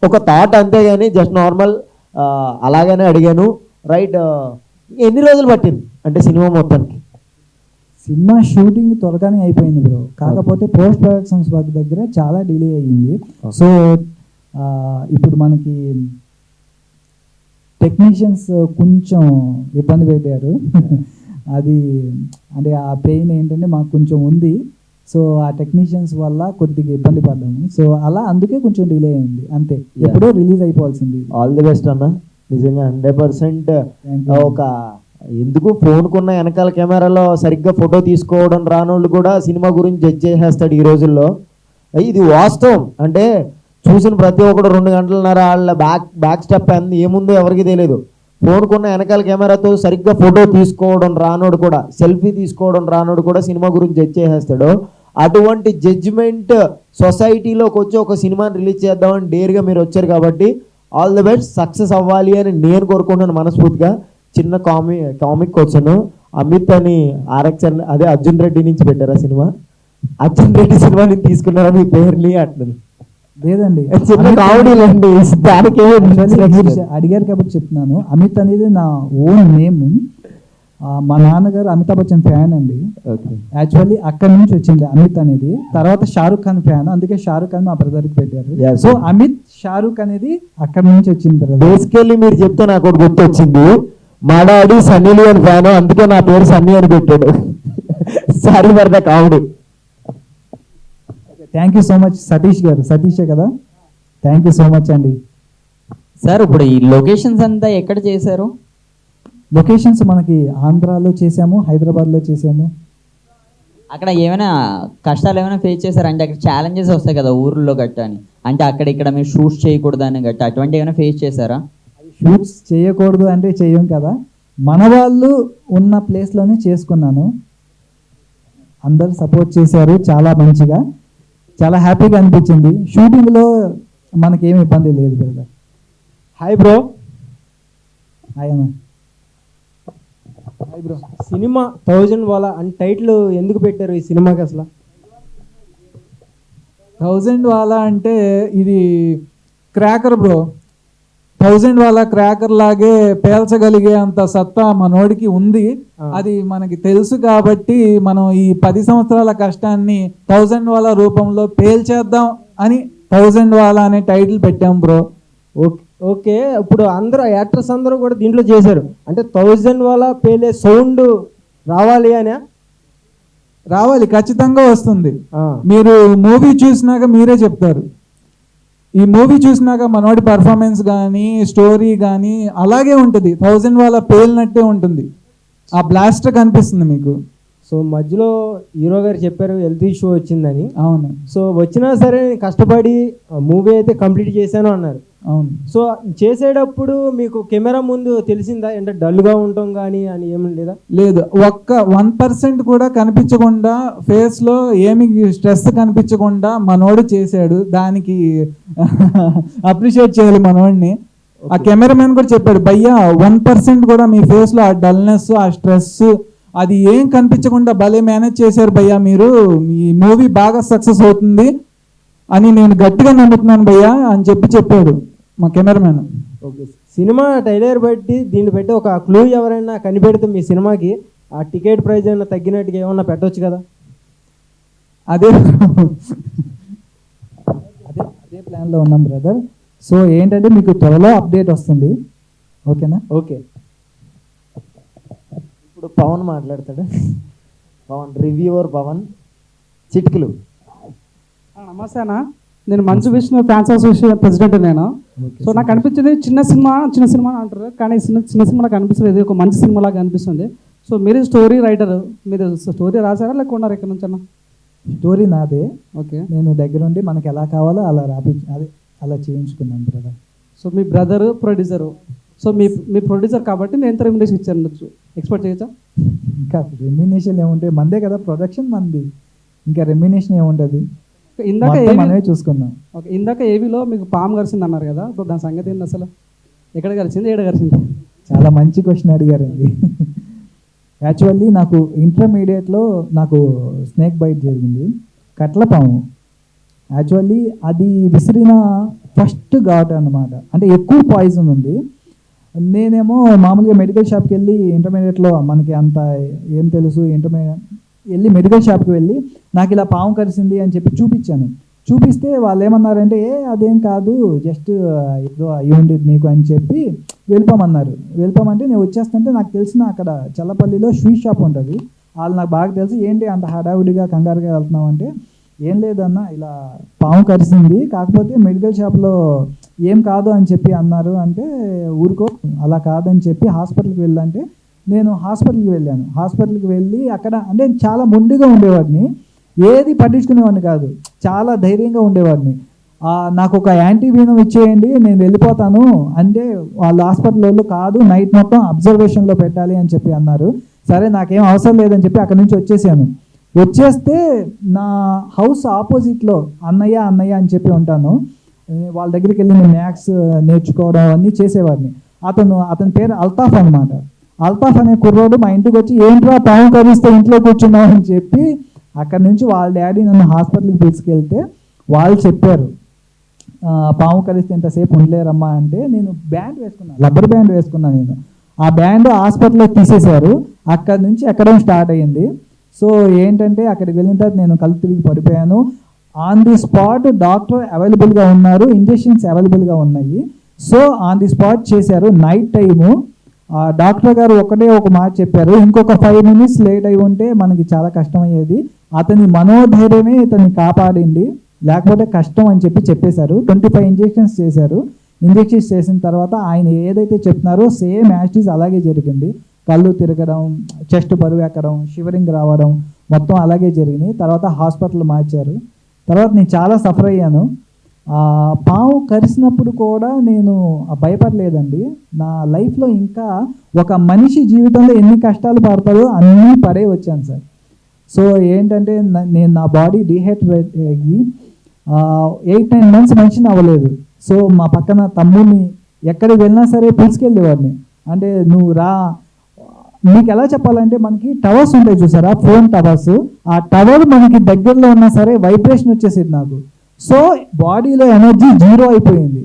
ఒక థాట్, అంతేగాని జస్ట్ నార్మల్ అలాగనే అడిగాను. రైట్, ఎన్ని రోజులు పట్టింది అంటే సినిమా మొత్తానికి? సినిమా షూటింగ్ త్వరగానే అయిపోయింది బ్రో, కాకపోతే పోస్ట్ ప్రొడక్షన్స్ వర్క్ దగ్గర చాలా డిలే అయ్యింది. సో ఇప్పుడు మనకి టెక్నీషియన్స్ కొంచెం ఇబ్బంది పెట్టారు. అది అంటే ఆ పెయిన్ ఏంటంటే మాకు కొంచెం ఉంది. సో ఆ టెక్నీషియన్స్ వల్ల కొద్దిగా ఇబ్బంది పడ్డాము. సో అలా అందుకే కొంచెం డిలే అయింది అంతే. ఎప్పుడో రిలీజ్ అయిపోవాల్సింది. ఆల్ ది బెస్ట్ అన్న, నిజంగా 100%. ఒక ఎందుకు ఫోన్కున్న వెనకాల కెమెరాలో సరిగ్గా ఫోటో తీసుకోవడం రానోళ్ళు కూడా సినిమా గురించి జడ్జ్ చేసేస్తాడు ఈ రోజుల్లో. ఇది వాస్తవం. అంటే చూసిన ప్రతి ఒక్కడు 2 గంటలన్నర వాళ్ళ బ్యాక్ స్టెప్ ఏముందో ఎవరికి తెలియదు. ఫోన్కున్న వెనకాల కెమెరాతో సరిగ్గా ఫోటో తీసుకోవడం రానోడు కూడా, సెల్ఫీ తీసుకోవడం రానోడు కూడా సినిమా గురించి జడ్జ్ చేసేస్తాడు. అటువంటి జడ్జిమెంట్ సొసైటీలోకి వచ్చి ఒక సినిమాని రిలీజ్ చేద్దామని డేర్గా మీరు వచ్చారు కాబట్టి ఆల్ ది బెస్ట్, సక్సెస్ అవ్వాలి అని నేను కోరుకుంటున్నాను మనస్ఫూర్తిగా. చిన్న కామిక్ క్వశ్చన్, అమిత్ అని ఆర్ఎక్స్ అదే అర్జున్ రెడ్డి నుంచి పెట్టారా సినిమా? అర్జున్ రెడ్డి సినిమా నుంచి తీసుకున్నారా మీ పేరుని? అట్లా లేదండి, చిన్న కామెడీలండి, దానికి అడిగారు కాబట్టి చెప్తున్నాను. అమిత్ అనేది నా ఓన్ నేమ్. మా నాన్నగారు అమితాబ్ బచ్చన్ ఫ్యాన్ అండి. యాక్చువల్లీ అక్కడి నుంచి వచ్చింది అమిత్ అనేది. తర్వాత షారుఖ్ ఖాన్ ఫ్యాన్, అందుకే షారుఖ్ ఖాన్ మా బ్రదర్కి పెట్టారు. సో అమిత్ షారుఖ్ అనేది అక్కడి నుంచి వచ్చింది బ్రదర్. బేసికల్లీ మీరు చెప్తే నాకు ఒకటి గుర్తొచ్చింది, మా డాడీ సన్నీ లియోన్ ఫ్యాన్, అందుకే నా పేరు సన్నీ అని పెట్టాడు. Sorry for the comedy. Thank you so much Satish గారు. సతీషే కదా, థ్యాంక్ యూ సో మచ్ అండి. సార్ ఇప్పుడు ఈ లొకేషన్స్ అంతా ఎక్కడ చేశారు? లొకేషన్స్ మనకి ఆంధ్రాలో చేసాము, హైదరాబాద్లో చేసాము. అక్కడ ఏమైనా కష్టాలు ఏమైనా ఫేస్ చేశారు అంటే అక్కడ ఛాలెంజెస్ వస్తాయి కదా ఊర్లో గట్ట అని, అంటే అక్కడ ఇక్కడ మీరు షూట్స్ చేయకూడదు అని గట్ట అటువంటి ఏమైనా ఫేస్ చేశారా? షూట్స్ చేయకూడదు అంటే చెయ్యం కదా, మన వాళ్ళు ఉన్న ప్లేస్లోనే చేసుకున్నాను. అందరు సపోర్ట్ చేశారు చాలా మంచిగా, చాలా హ్యాపీగా అనిపించింది. షూటింగ్లో మనకేమి ఇబ్బంది లేదు బ్రదర్. Hi bro. హాయ్ అన్న. Hi bro. సినిమా 1000 వాలా అని టైటిల్ ఎందుకు పెట్టారు ఈ సినిమాకి అసలు? 1000 వాలా అంటే ఇది క్రాకర్ బ్రో. 1000 వాలా క్రాకర్ లాగే పేల్చగలిగే అంత సత్తా మనోడికి ఉంది. అది మనకి తెలుసు కాబట్టి మనం ఈ 10 సంవత్సరాల కష్టాన్ని 1000 వాలా రూపంలో పేల్చేద్దాం అని 1000 వాలా అనే టైటిల్ పెట్టాం బ్రో. ఓకే, ఇప్పుడు అందరూ యాక్టర్స్ అందరూ కూడా దీంట్లో చేశారు అంటే 1000 వాలా పేలే సౌండ్ రావాలి అని? రావాలి, ఖచ్చితంగా వస్తుంది. మీరు మూవీ చూసినాక మీరే చెప్తారు. ఈ మూవీ చూసినాక మనోడి పర్ఫార్మెన్స్ కానీ స్టోరీ కానీ అలాగే ఉంటుంది. 1000 వాలా పేలినట్టే ఉంటుంది. ఆ బ్లాస్టర్ కనిపిస్తుంది మీకు. సో మధ్యలో హీరో గారు చెప్పారు హెల్త్ ఇష్యూ వచ్చిందని. అవును. సో వచ్చినా సరే కష్టపడి మూవీ అయితే కంప్లీట్ చేశాను అన్నారు. అవును. సో చేసేటప్పుడు మీకు కెమెరా ముందు తెలిసిందా అంటే డల్గా ఉంటాం కానీ అని ఏమి లేదా? లేదు, ఒక్క 1% కూడా కనిపించకుండా ఫేస్లో ఏమి స్ట్రెస్ కనిపించకుండా మనోడు చేశాడు. దానికి అప్రిషియేట్ చేయాలి మనోడిని. ఆ కెమెరామెన్ కూడా చెప్పాడు, భయ్యా 1% కూడా మీ ఫేస్లో ఆ డల్నెస్ ఆ స్ట్రెస్ అది ఏం కనిపించకుండా భలే మేనేజ్ చేశారు భయ్యా మీరు, ఈ మూవీ బాగా సక్సెస్ అవుతుంది అని నేను గట్టిగా నమ్ముతున్నాను భయ్యా అని చెప్పాడు మా కెమెరామెన్. ఓకే, సినిమా ట్రైలర్ బట్టి దీన్ని బట్టి ఒక క్లూ ఎవరైనా కనిపెడితే మీ సినిమాకి ఆ టికెట్ ప్రైస్ అయినా తగ్గినట్టుగా ఏమన్నా పెట్టవచ్చు కదా? అదే ప్లాన్లో ఉన్నాం బ్రదర్. సో ఏంటంటే మీకు త్వరలో అప్డేట్ వస్తుంది. ఓకేనా? ఓకే. ఇప్పుడు పవన్ మాట్లాడతాడు. పవన్ రివ్యూవర్ పవన్ చిట్కులు. నమస్తే అన్న, నేను Manchu Vishnu fans association president నేను. సో నాకు అనిపించింది చిన్న సినిమా అంటారు, కానీ చిన్న సినిమా నాకు అనిపిస్తుంది, ఇది ఒక మంచి సినిమా లాగా అనిపిస్తుంది. సో మీరు స్టోరీ రైటర్, మీరు స్టోరీ రాసారా లేకున్నారు ఎక్కడి నుంచి అన్న? స్టోరీ నాదే. ఓకే, నేను దగ్గరుండి మనకి ఎలా కావాలో అలా అదే అలా చేయించుకున్నాను బ్రదర్. సో మీ బ్రదరు ప్రొడ్యూసరు, సో మీ ప్రొడ్యూసర్ కాబట్టి నేను ఎంత రెమ్యునరేషన్ ఇచ్చాను ఎక్స్పెక్ట్ చేయొచ్చా? ఇంకా రెమ్యునేషన్ ఏముంటాయి, మందే కదా ప్రొడక్షన్ మంది, ఇంకా రెమ్యునేషన్ ఏముంటుంది, ఇందాక మనమే చూసుకుందాం. ఓకే, ఇందాక ఏవీలో మీకు పాము గరిచింది అన్నారు కదా, సో దాని సంగతి ఏంటి అసలు? ఎక్కడ గరిచింది, ఏడ గరిచింది? చాలా మంచి క్వశ్చన్ అడిగారండి. యాక్చువల్లీ నాకు ఇంటర్మీడియట్లో నాకు స్నేక్ బైట్ జరిగింది, కట్లపాము. యాక్చువల్లీ అది విసిరిన ఫస్ట్ ఘాట్ అన్నమాట, అంటే ఎక్కువ పాయిజన్ ఉంది. నేనేమో మామూలుగా మెడికల్ షాప్కి వెళ్ళి ఇంటర్మీడియట్లో మనకి అంత ఏం తెలుసు, వెళ్ళి మెడికల్ షాప్కి వెళ్ళి నాకు ఇలా పాము కరిసింది అని చెప్పి చూపించాను. చూపిస్తే వాళ్ళు ఏమన్నారంటే అదేం కాదు, జస్ట్ ఏదో అయ్యి ఉండేది నీకు అని చెప్పి వెళ్ళిపోమన్నారు. వెళ్ళిపోమంటే నేను వచ్చేస్తుంటే నాకు తెలిసిన అక్కడ చల్లపల్లిలో స్వీట్ షాప్ ఉంటుంది, వాళ్ళు నాకు బాగా తెలుసు. ఏంటి అంత హడావుడిగా కంగారుగా వెళ్తున్నావు అంటే, ఏం లేదన్న ఇలా పాము కరిసింది, కాకపోతే మెడికల్ షాప్లో ఏం కాదు అని చెప్పి అన్నారు. అంటే ఊరుకో అలా కాదని చెప్పి హాస్పిటల్కి వెళ్ళంటే నేను హాస్పిటల్కి వెళ్ళాను. హాస్పిటల్కి వెళ్ళి అక్కడ అంటే చాలా మొండిగా ఉండేవాడిని, ఏది పట్టించుకునేవాడిని కాదు, చాలా ధైర్యంగా ఉండేవాడిని. నాకు ఒక యాంటీవీనం ఇచ్చేయండి నేను వెళ్ళిపోతాను అంటే వాళ్ళు హాస్పిటల్ వాళ్ళు కాదు, నైట్ మొత్తం అబ్జర్వేషన్లో పెట్టాలి అని చెప్పి అన్నారు. సరే నాకేం అవసరం లేదని చెప్పి అక్కడి నుంచి వచ్చేసాను. వచ్చేస్తే నా హౌస్ ఆపోజిట్లో అన్నయ్య అని చెప్పి ఉంటాను, వాళ్ళ దగ్గరికి వెళ్ళి నేను మ్యాథ్స్ నేర్చుకోవడం అన్నీ చేసేవాడిని. అతని పేరు అల్తాఫ్ అనమాట. అల్తాఫ్ అనే కుర్రోడు మా ఇంటికి వచ్చి ఏంట్రా పాము కరిస్తే ఇంట్లో కూర్చున్నావు అని చెప్పి అక్కడి నుంచి వాళ్ళ డాడీ నన్ను హాస్పిటల్కి తీసుకెళ్తే వాళ్ళు చెప్పారు పాము కరిస్తే ఇంతసేపు ఉండలేరమ్మా అంటే. నేను బ్యాండ్ వేసుకున్నాను, రబ్బర్ బ్యాండ్ వేసుకున్నాను నేను. ఆ బ్యాండ్ హాస్పిటల్లో తీసేశారు. అక్కడి నుంచి ఎక్కడం స్టార్ట్ అయ్యింది. సో ఏంటంటే అక్కడికి వెళ్ళిన తర్వాత నేను కళ్ళు తిరిగి పడిపోయాను. ఆన్ ది స్పాట్ డాక్టర్ అవైలబుల్గా ఉన్నారు, ఇంజెక్షన్స్ అవైలబుల్గా ఉన్నాయి. సో ఆన్ ది స్పాట్ చేశారు. నైట్ టైము డాక్టర్ గారు ఒక మాట చెప్పారు, ఇంకొక 5 minutes లేట్ అయి ఉంటే మనకి చాలా కష్టమయ్యేది, అతని మనోధైర్యమే ఇతన్ని కాపాడింది, లేకపోతే కష్టం అని చెప్పేశారు. 25 ఇంజెక్షన్స్ చేశారు. ఇంజెక్షన్స్ చేసిన తర్వాత ఆయన ఏదైతే చెప్తున్నారో సేమ్ యాస్టీస్ అలాగే జరిగింది. కళ్ళు తిరగడం, చెస్ట్ బరువు ఎక్కడం, షివరింగ్ రావడం మొత్తం అలాగే జరిగినాయి. తర్వాత హాస్పిటల్ మార్చారు. తర్వాత నేను చాలా సఫర్ అయ్యాను. పాము కరిసినప్పుడు కూడా నేను భయపడలేదండి. నా లైఫ్లో ఇంకా ఒక మనిషి జీవితంలో ఎన్ని కష్టాలు పడతారో అన్నీ పడే వచ్చాను సార్. సో ఏంటంటే నేను నా బాడీ డిహైడ్రేట్ అయ్యి 8-9 months మనిషిని అవ్వలేదు. సో మా పక్కన తమ్ముడిని ఎక్కడికి వెళ్ళినా సరే పిలుచుకెళ్ళేవాడిని. అంటే నువ్వు రా, మీకు ఎలా చెప్పాలంటే మనకి టవర్స్ ఉంటాయి చూసారా, ఫోన్ టవర్స్, ఆ టవర్ మనకి దగ్గరలో ఉన్నా సరే వైబ్రేషన్ వచ్చేసేది నాకు. సో బాడీలో ఎనర్జీ 0 అయిపోయింది.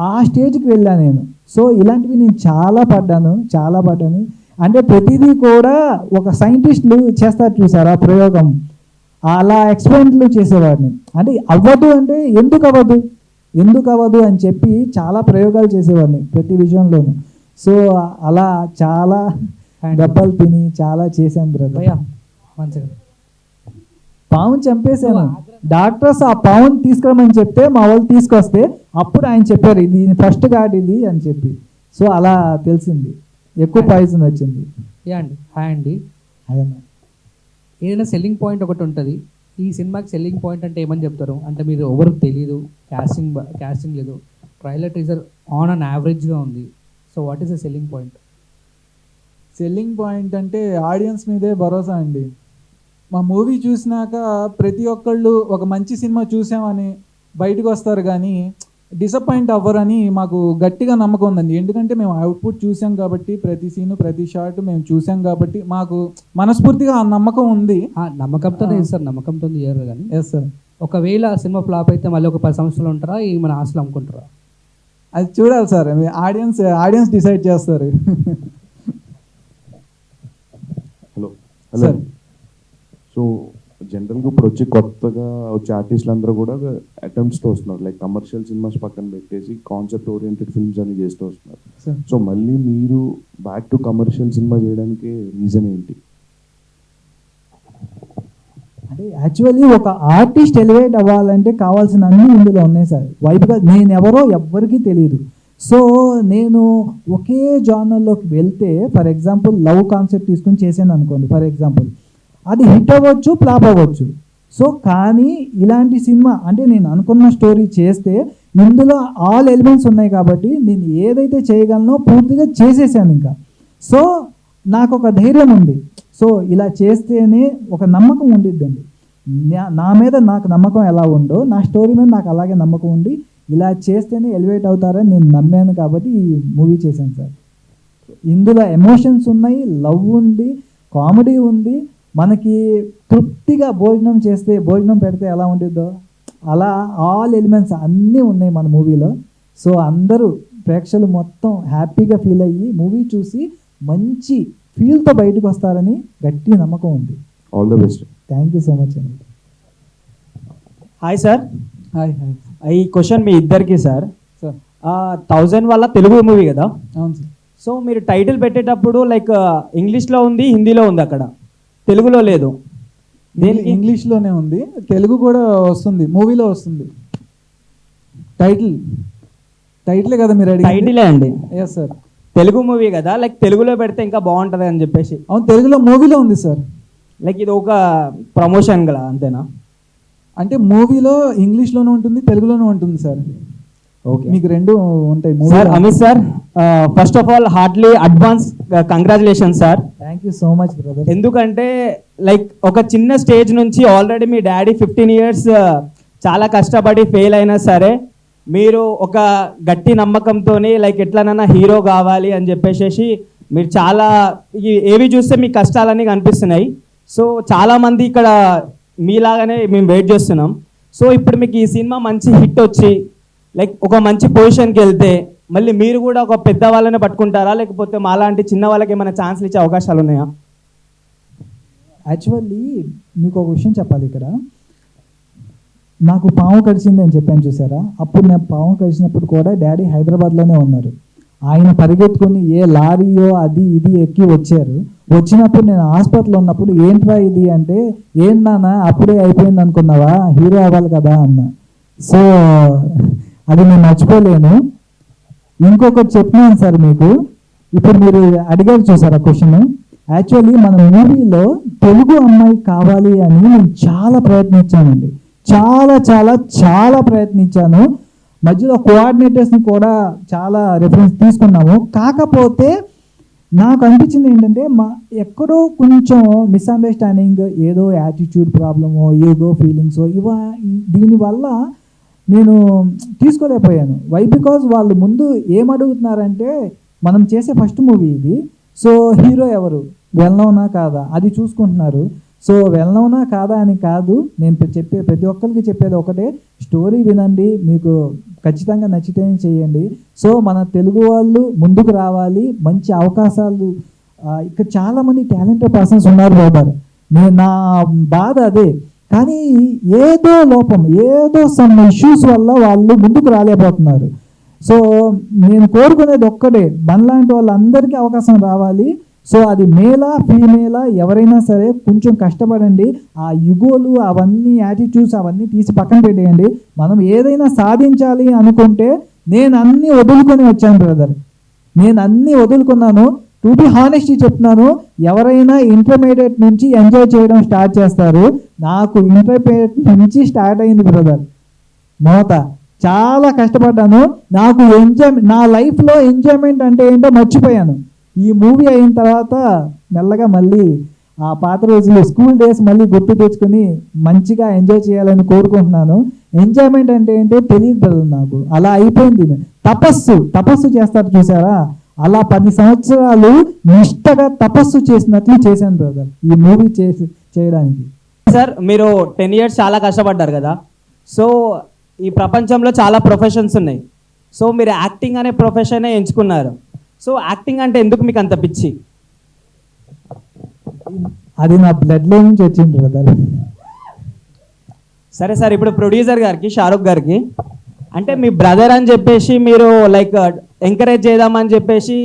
ఆ స్టేజ్కి వెళ్ళాను నేను. సో ఇలాంటివి నేను చాలా పడ్డాను. అంటే ప్రతిదీ కూడా ఒక సైంటిస్టులు చేస్తారు చూసారా ప్రయోగం, అలా ఎక్స్పెరిమెంట్లు చేసేవాడిని. అంటే అవ్వదు అంటే ఎందుకు అవ్వదు అని చెప్పి చాలా ప్రయోగాలు చేసేవాడిని ప్రతి విషయంలోనూ. సో అలా చాలా దెబ్బలు తిని చాలా చేశాను బ్రదర్. మంచిగా పావును చంపేశాను. డాక్టర్స్ ఆ పావును తీసుకురమని చెప్తే మా వాళ్ళు తీసుకొస్తే అప్పుడు ఆయన చెప్పారు ఇది ఫస్ట్ ఘాట్ ఇది అని చెప్పి. సో అలా తెలిసింది, ఎక్కువ పాయిజన్ వచ్చింది. హాయ్ అండి. ఏదైనా సెల్లింగ్ పాయింట్ ఒకటి ఉంటుంది, ఈ సినిమాకి సెల్లింగ్ పాయింట్ అంటే ఏమని చెప్తారు? అంటే మీరు ఎవరికి తెలియదు, క్యాస్టింగ్ లేదు, ట్రైలర్ టీజర్ ఆన్ అండ్ యావరేజ్గా ఉంది. So what is the selling point? Selling point అంటే ఆడియన్స్ మీదే భరోసా అండి. మా మూవీ చూసినాక ప్రతి ఒక్కళ్ళు ఒక మంచి సినిమా చూసామని బయటకు వస్తారు, కానీ డిసప్పాయింట్ అవ్వరని మాకు గట్టిగా నమ్మకం ఉందండి. ఎందుకంటే మేము అవుట్పుట్ చూసాం కాబట్టి, ప్రతి సీను ప్రతి షాట్ మేము చూసాం కాబట్టి మాకు మనస్ఫూర్తిగా ఆ నమ్మకం ఉంది. నమ్మకంతోనే సార్, నమ్మకంతో ఇయ్యారు. కానీ ఎస్ సార్, ఒకవేళ సినిమా ఫ్లాప్ అయితే మళ్ళీ ఒక 10 సంవత్సరాలు ఉంటారా, ఈ మన ఆశలు అమ్ముకుంటారా? అది చూడాలి సార్, ఆడియన్స్ డిసైడ్ చేస్తారు. Hello sir. సో జనరల్గా ఇప్పుడు కొత్తగా వచ్చే ఆర్టిస్టులు అందరూ కూడా అటెంప్ట్స్తో వస్తున్నారు, లైక్ కమర్షియల్ సినిమాస్ పక్కన పెట్టేసి కాన్సెప్ట్ ఓరియంటెడ్ ఫిల్మ్స్ అని చేస్తూ వస్తున్నారు. సో మళ్ళీ మీరు బ్యాక్ టు కమర్షియల్ సినిమా చేయడానికి రీజన్ ఏంటి? అంటే యాక్చువల్లీ ఒక ఆర్టిస్ట్ ఎలివేట్ అవ్వాలంటే కావాల్సిన అన్నీ ఇందులో ఉన్నాయి సార్. వైపుగా నేను ఎవరో ఎవ్వరికీ తెలియదు. సో నేను ఒకే జానర్లోకి వెళ్తే, ఫర్ ఎగ్జాంపుల్ లవ్ కాన్సెప్ట్ తీసుకుని చేశాను అనుకోండి ఫర్ ఎగ్జాంపుల్, అది హిట్ అవ్వచ్చు, ఫ్లాప్ అవ్వచ్చు. సో కానీ ఇలాంటి సినిమా అంటే నేను అనుకున్న స్టోరీ చేస్తే ఇందులో ఆల్ ఎలిమెంట్స్ ఉన్నాయి కాబట్టి నేను ఏదైతే చేయగలనో పూర్తిగా చేసేసాను ఇంకా. సో నాకు ఒక ధైర్యం ఉంది. సో ఇలా చేస్తేనే ఒక నమ్మకం ఉండిద్దండి. నా మీద నాకు నమ్మకం ఎలా ఉందో నా స్టోరీ మీద నాకు అలాగే నమ్మకం ఉండి ఇలా చేస్తేనే ఎలివేట్ అవుతారని నేను నమ్మాను కాబట్టి ఈ మూవీ చేశాను సార్. ఇందులో ఎమోషన్స్ ఉన్నాయి, లవ్ ఉంది, కామెడీ ఉంది. మనకి తృప్తిగా భోజనం పెడితే ఎలా ఉండిద్దో అలా ఆల్ ఎలిమెంట్స్ అన్నీ ఉన్నాయి మన మూవీలో. సో అందరూ ప్రేక్షకులు మొత్తం హ్యాపీగా ఫీల్ అయ్యి మూవీ చూసి మంచి ఫీల్తో బయటకు వస్తారని గట్టి నమ్మకం ఉంది. All the best. Thank you so much అండి. Hi sir. హాయ్. ఈ క్వశ్చన్ మీ ఇద్దరికి సార్. సార్ 1000 వల్ల తెలుగు మూవీ కదా. అవును సార్. సో మీరు టైటిల్ పెట్టేటప్పుడు లైక్ ఇంగ్లీష్లో ఉంది, హిందీలో ఉంది, అక్కడ తెలుగులో లేదు. దేనికి? ఇంగ్లీష్లోనే ఉంది, తెలుగు కూడా వస్తుంది, మూవీలో వస్తుంది. టైటిలే కదా మీరు అడిగి? టైటిలే అండి. Yes sir. తెలుగు మూవీ కదా, లైక్ తెలుగులో పెడితే ఇంకా బాగుంటుంది అని చెప్పేసి. అవును, తెలుగులో మూవీలో ఉంది సార్. లైక్ ఇది ఒక ప్రమోషన్ కదా, అంతేనా? అంటే మూవీలో ఇంగ్లీష్లోనూ ఉంటుంది, తెలుగులోనూ ఉంటుంది సార్. ఓకే, మీకు రెండు ఉంటాయి. Sir Amit sir, first of all Hartley advance congratulation sir. Thank you so much brother. ఎందుకంటే లైక్ ఒక చిన్న స్టేజ్ నుంచి ఆల్రెడీ మీ డాడీ 15 years చాలా కష్టపడి ఫెయిల్ అయినా సరే మీరు ఒక గట్టి నమ్మకంతో లైక్ ఎట్లనైనా హీరో కావాలి అని చెప్పేసి మీరు చాలా ఏవి చూస్తే మీ కష్టాలన్నీ కనిపిస్తున్నాయి. సో చాలామంది ఇక్కడ మీలాగానే మేము వెయిట్ చేస్తున్నాం. సో ఇప్పుడు మీకు ఈ సినిమా మంచి హిట్ వచ్చి లైక్ ఒక మంచి పొజిషన్కి వెళ్తే మళ్ళీ మీరు కూడా ఒక పెద్ద వాళ్ళని పట్టుకుంటారా, లేకపోతే మాలాంటి చిన్న వాళ్ళకి ఏమైనా ఛాన్స్లు ఇచ్చే అవకాశాలు ఉన్నాయా? యాక్చువల్లీ మీకు ఒక విషయం చెప్పాలి ఇక్కడ. నాకు పాము కరిచింది అని చెప్పాను చూసారా, అప్పుడు నేను పాము కరిచినప్పుడు కూడా డాడీ హైదరాబాద్లోనే ఉన్నారు. ఆయన పరిగెత్తుకొని ఏ లారీయో అది ఇది ఎక్కి వచ్చారు. వచ్చినప్పుడు నేను హాస్పిటల్లో ఉన్నప్పుడు ఏంట్రా ఇది అంటే, ఏం నాన్న అప్పుడే అయిపోయింది అనుకున్నావా, హీరో అవ్వాలి కదా అన్న. సో అది నేను మర్చిపోలేను. ఇంకొకటి చెప్పినాను సార్ మీకు, ఇప్పుడు మీరు అడిగారు చూసారా క్వశ్చన్. యాక్చువల్లీ మన మూవీలో తెలుగు అమ్మాయి కావాలి అని నేను చాలా ప్రయత్నించానండి. చాలా చాలా చాలా ప్రయత్నించాను. మధ్యలో కోఆర్డినేటర్స్ని కూడా చాలా రెఫరెన్స్ తీసుకున్నాము. కాకపోతే నాకు అనిపించింది ఏంటంటే ఎక్కడో కొంచెం మిస్అండర్స్టాండింగ్, ఏదో యాటిట్యూడ్ ప్రాబ్లమో, ఏదో ఫీలింగ్సో దీనివల్ల నేను తీసుకోలేకపోయాను. వై బికాజ్ వాళ్ళు ముందు ఏమడుగుతున్నారంటే, మనం చేసే ఫస్ట్ మూవీ ఇది, సో హీరో ఎవరు, వెల్నౌనా కాదా అది చూసుకుంటున్నారు. సో వెల్నౌనా కాదా అని కాదు, నేను ప్రతి ఒక్కరికి చెప్పేది ఒకటే, స్టోరీ వినండి, మీకు ఖచ్చితంగా నచ్చితేనే చేయండి. సో మన తెలుగు వాళ్ళు ముందుకు రావాలి, మంచి అవకాశాలు. ఇక్కడ చాలామంది టాలెంటెడ్ పర్సన్స్ ఉన్నారు బాబారు, నా బాధ అదే. కానీ ఏదో లోపం, ఏదో సమ్ ఇష్యూస్ వల్ల వాళ్ళు ముందుకు రాలేకపోతున్నారు. సో నేను కోరుకునేది ఒక్కటే, మనలాంటి వాళ్ళందరికీ అవకాశం రావాలి. సో అది మేలా ఫీమేలా ఎవరైనా సరే కొంచెం కష్టపడండి. ఆ యుగోలు అవన్నీ యాటిట్యూడ్స్ అవన్నీ తీసి పక్కన పెట్టేయండి. మనం ఏదైనా సాధించాలి అనుకుంటే, నేను అన్నీ వదులుకొని వచ్చాను బ్రదర్, నేను అన్నీ వదులుకున్నాను. టు బి హానెస్ట్లీ చెప్తున్నాను, ఎవరైనా ఇంటర్మీడియట్ నుంచి ఎంజాయ్ చేయడం స్టార్ట్ చేస్తారు. నాకు ఇంటర్మీడియట్ నుంచి స్టార్ట్ అయింది బ్రదర్ మోత. చాలా కష్టపడ్డాను. నాకు నా లైఫ్లో ఎంజాయ్మెంట్ అంటే ఏంటో మర్చిపోయాను. ఈ మూవీ అయిన తర్వాత మెల్లగా మళ్ళీ ఆ పాత రోజులు, స్కూల్ డేస్ మళ్ళీ గుర్తు తెచ్చుకుని మంచిగా ఎంజాయ్ చేయాలని కోరుకుంటున్నాను. ఎంజాయ్మెంట్ అంటే ఏంటో తెలియదు బ్రదర్ నాకు. అలా అయిపోయింది. తపస్సు చేస్తారు చూసారా, అలా 10 సంవత్సరాలు నిష్టగా తపస్సు చేసినట్లు చేశాను బ్రదర్ ఈ మూవీ చేయడానికి. సార్ మీరు 10 years చాలా కష్టపడ్డారు కదా. సో ఈ ప్రపంచంలో చాలా ప్రొఫెషన్స్ ఉన్నాయి. సో మీరు యాక్టింగ్ అనే ప్రొఫెషనే ఎంచుకున్నారు. సో యాక్టింగ్ అంటే ఎందుకు మీకు అంత పిచ్చి? అది నా బ్లడ్లో నుంచి వచ్చింది బ్రదర్. సరే సార్, ఇప్పుడు ప్రొడ్యూసర్ గారికి, షారుఖ్ గారికి, అంటే మీ బ్రదర్ అని చెప్పేసి మీరు లైక్ ఎంకరేజ్ చేద్దామని చెప్పేసి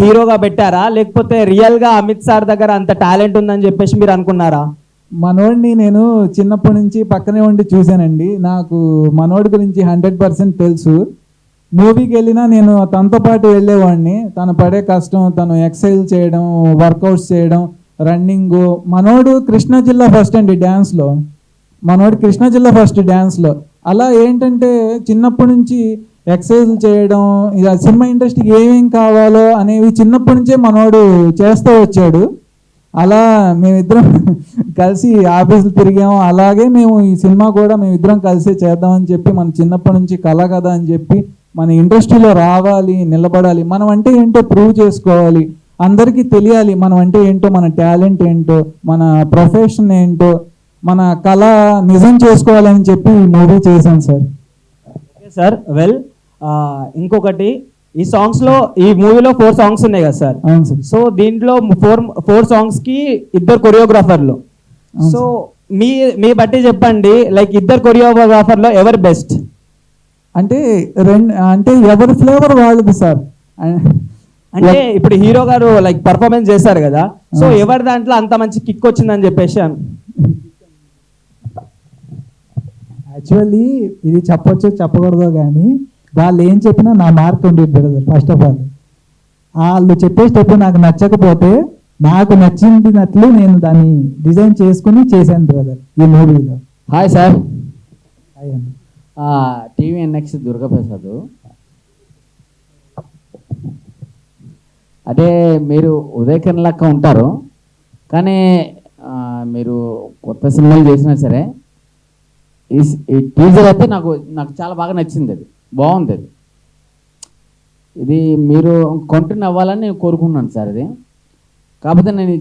హీరోగా పెట్టారా, లేకపోతే రియల్గా అమిత్ సార్ దగ్గర అంత టాలెంట్ ఉందని చెప్పేసి మీరు అనుకున్నారా? మనోడిని నేను చిన్నప్పటి నుంచి పక్కనే ఉండి చూశానండి. నాకు మనోడి గురించి 100% తెలుసు. మూవీకి వెళ్ళినా నేను తనతో పాటు వెళ్ళేవాడిని. తను పడే కష్టం, తను ఎక్సర్సైజ్ చేయడం, వర్కౌట్స్ చేయడం, రన్నింగ్. మనోడు కృష్ణా జిల్లా ఫస్ట్ అండి డ్యాన్స్లో. మనోడు కృష్ణా జిల్లా ఫస్ట్ డ్యాన్స్లో. అలా ఏంటంటే చిన్నప్పటి నుంచి ఎక్సర్సైజ్ చేయడం, ఇలా సినిమా ఇండస్ట్రీకి ఏమేం కావాలో అనేవి చిన్నప్పటి నుంచే మనోడు చేస్తూ వచ్చాడు. అలా మేమిద్దరం కలిసి ఆఫీసులు తిరిగాము. అలాగే మేము ఈ సినిమా కూడా మేమిద్దరం కలిసి చేద్దామని చెప్పి, మన చిన్నప్పటి నుంచి కళ కదా అని చెప్పి మన ఇండస్ట్రీలో రావాలి, నిలబడాలి, మనం అంటే ఏంటో ప్రూవ్ చేసుకోవాలి, అందరికీ తెలియాలి మనం అంటే ఏంటో, మన టాలెంట్ ఏంటో, మన ప్రొఫెషన్ ఏంటో, మన కళ నిజం చేసుకోవాలని చెప్పి ఈ మూవీ చేశాను సార్. ఓకే సార్, వెల్ ఇంకొకటి, ఈ సాంగ్స్లో, ఈ మూవీలో 4 సాంగ్స్ ఉన్నాయి కదా సార్. అవును సార్. సో దీంట్లో 4 సాంగ్స్కి 2 కొరియోగ్రాఫర్లు. అవును సో మీ బట్టి చెప్పండి, లైక్ 2 కొరియోగ్రాఫర్లో ఎవరు బెస్ట్? అంటే అంటే ఎవరి ఫ్లేవర్ వాళ్ళది సార్. అంటే ఇప్పుడు హీరో గారు లైక్ పర్ఫార్మెన్స్ చేశారు కదా, సో ఎవరి దాంట్లో అంత మంచి కిక్ వచ్చిందని చెప్పేసి యాక్చువల్లీ ఇది చెప్పొచ్చు చెప్పకూడదు కానీ వాళ్ళు ఏం చెప్పినా నా మార్క్ ఉండేది బ్రదర్. ఫస్ట్ ఆఫ్ ఆల్ వాళ్ళు చెప్పేటప్పుడు నాకు నచ్చకపోతే నాకు నచ్చినట్లు నేను దాన్ని డిజైన్ చేసుకుని చేశాను బ్రదర్ ఈ మూవీలో. హాయ్ సార్, హాయ్ అండి. TVNX దుర్గాప్రసాద్. అంటే మీరు ఉదయకిరణ్ లెక్క ఉంటారు, కానీ మీరు కొత్త సినిమాలు చేసినా సరే ఈ టీజర్ అయితే నాకు చాలా బాగా నచ్చింది. అది బాగుంది. ఇది మీరు కంటిన్యూ అవ్వాలని నేను కోరుకుంటున్నాను సార్. ఇది కాకపోతే నేను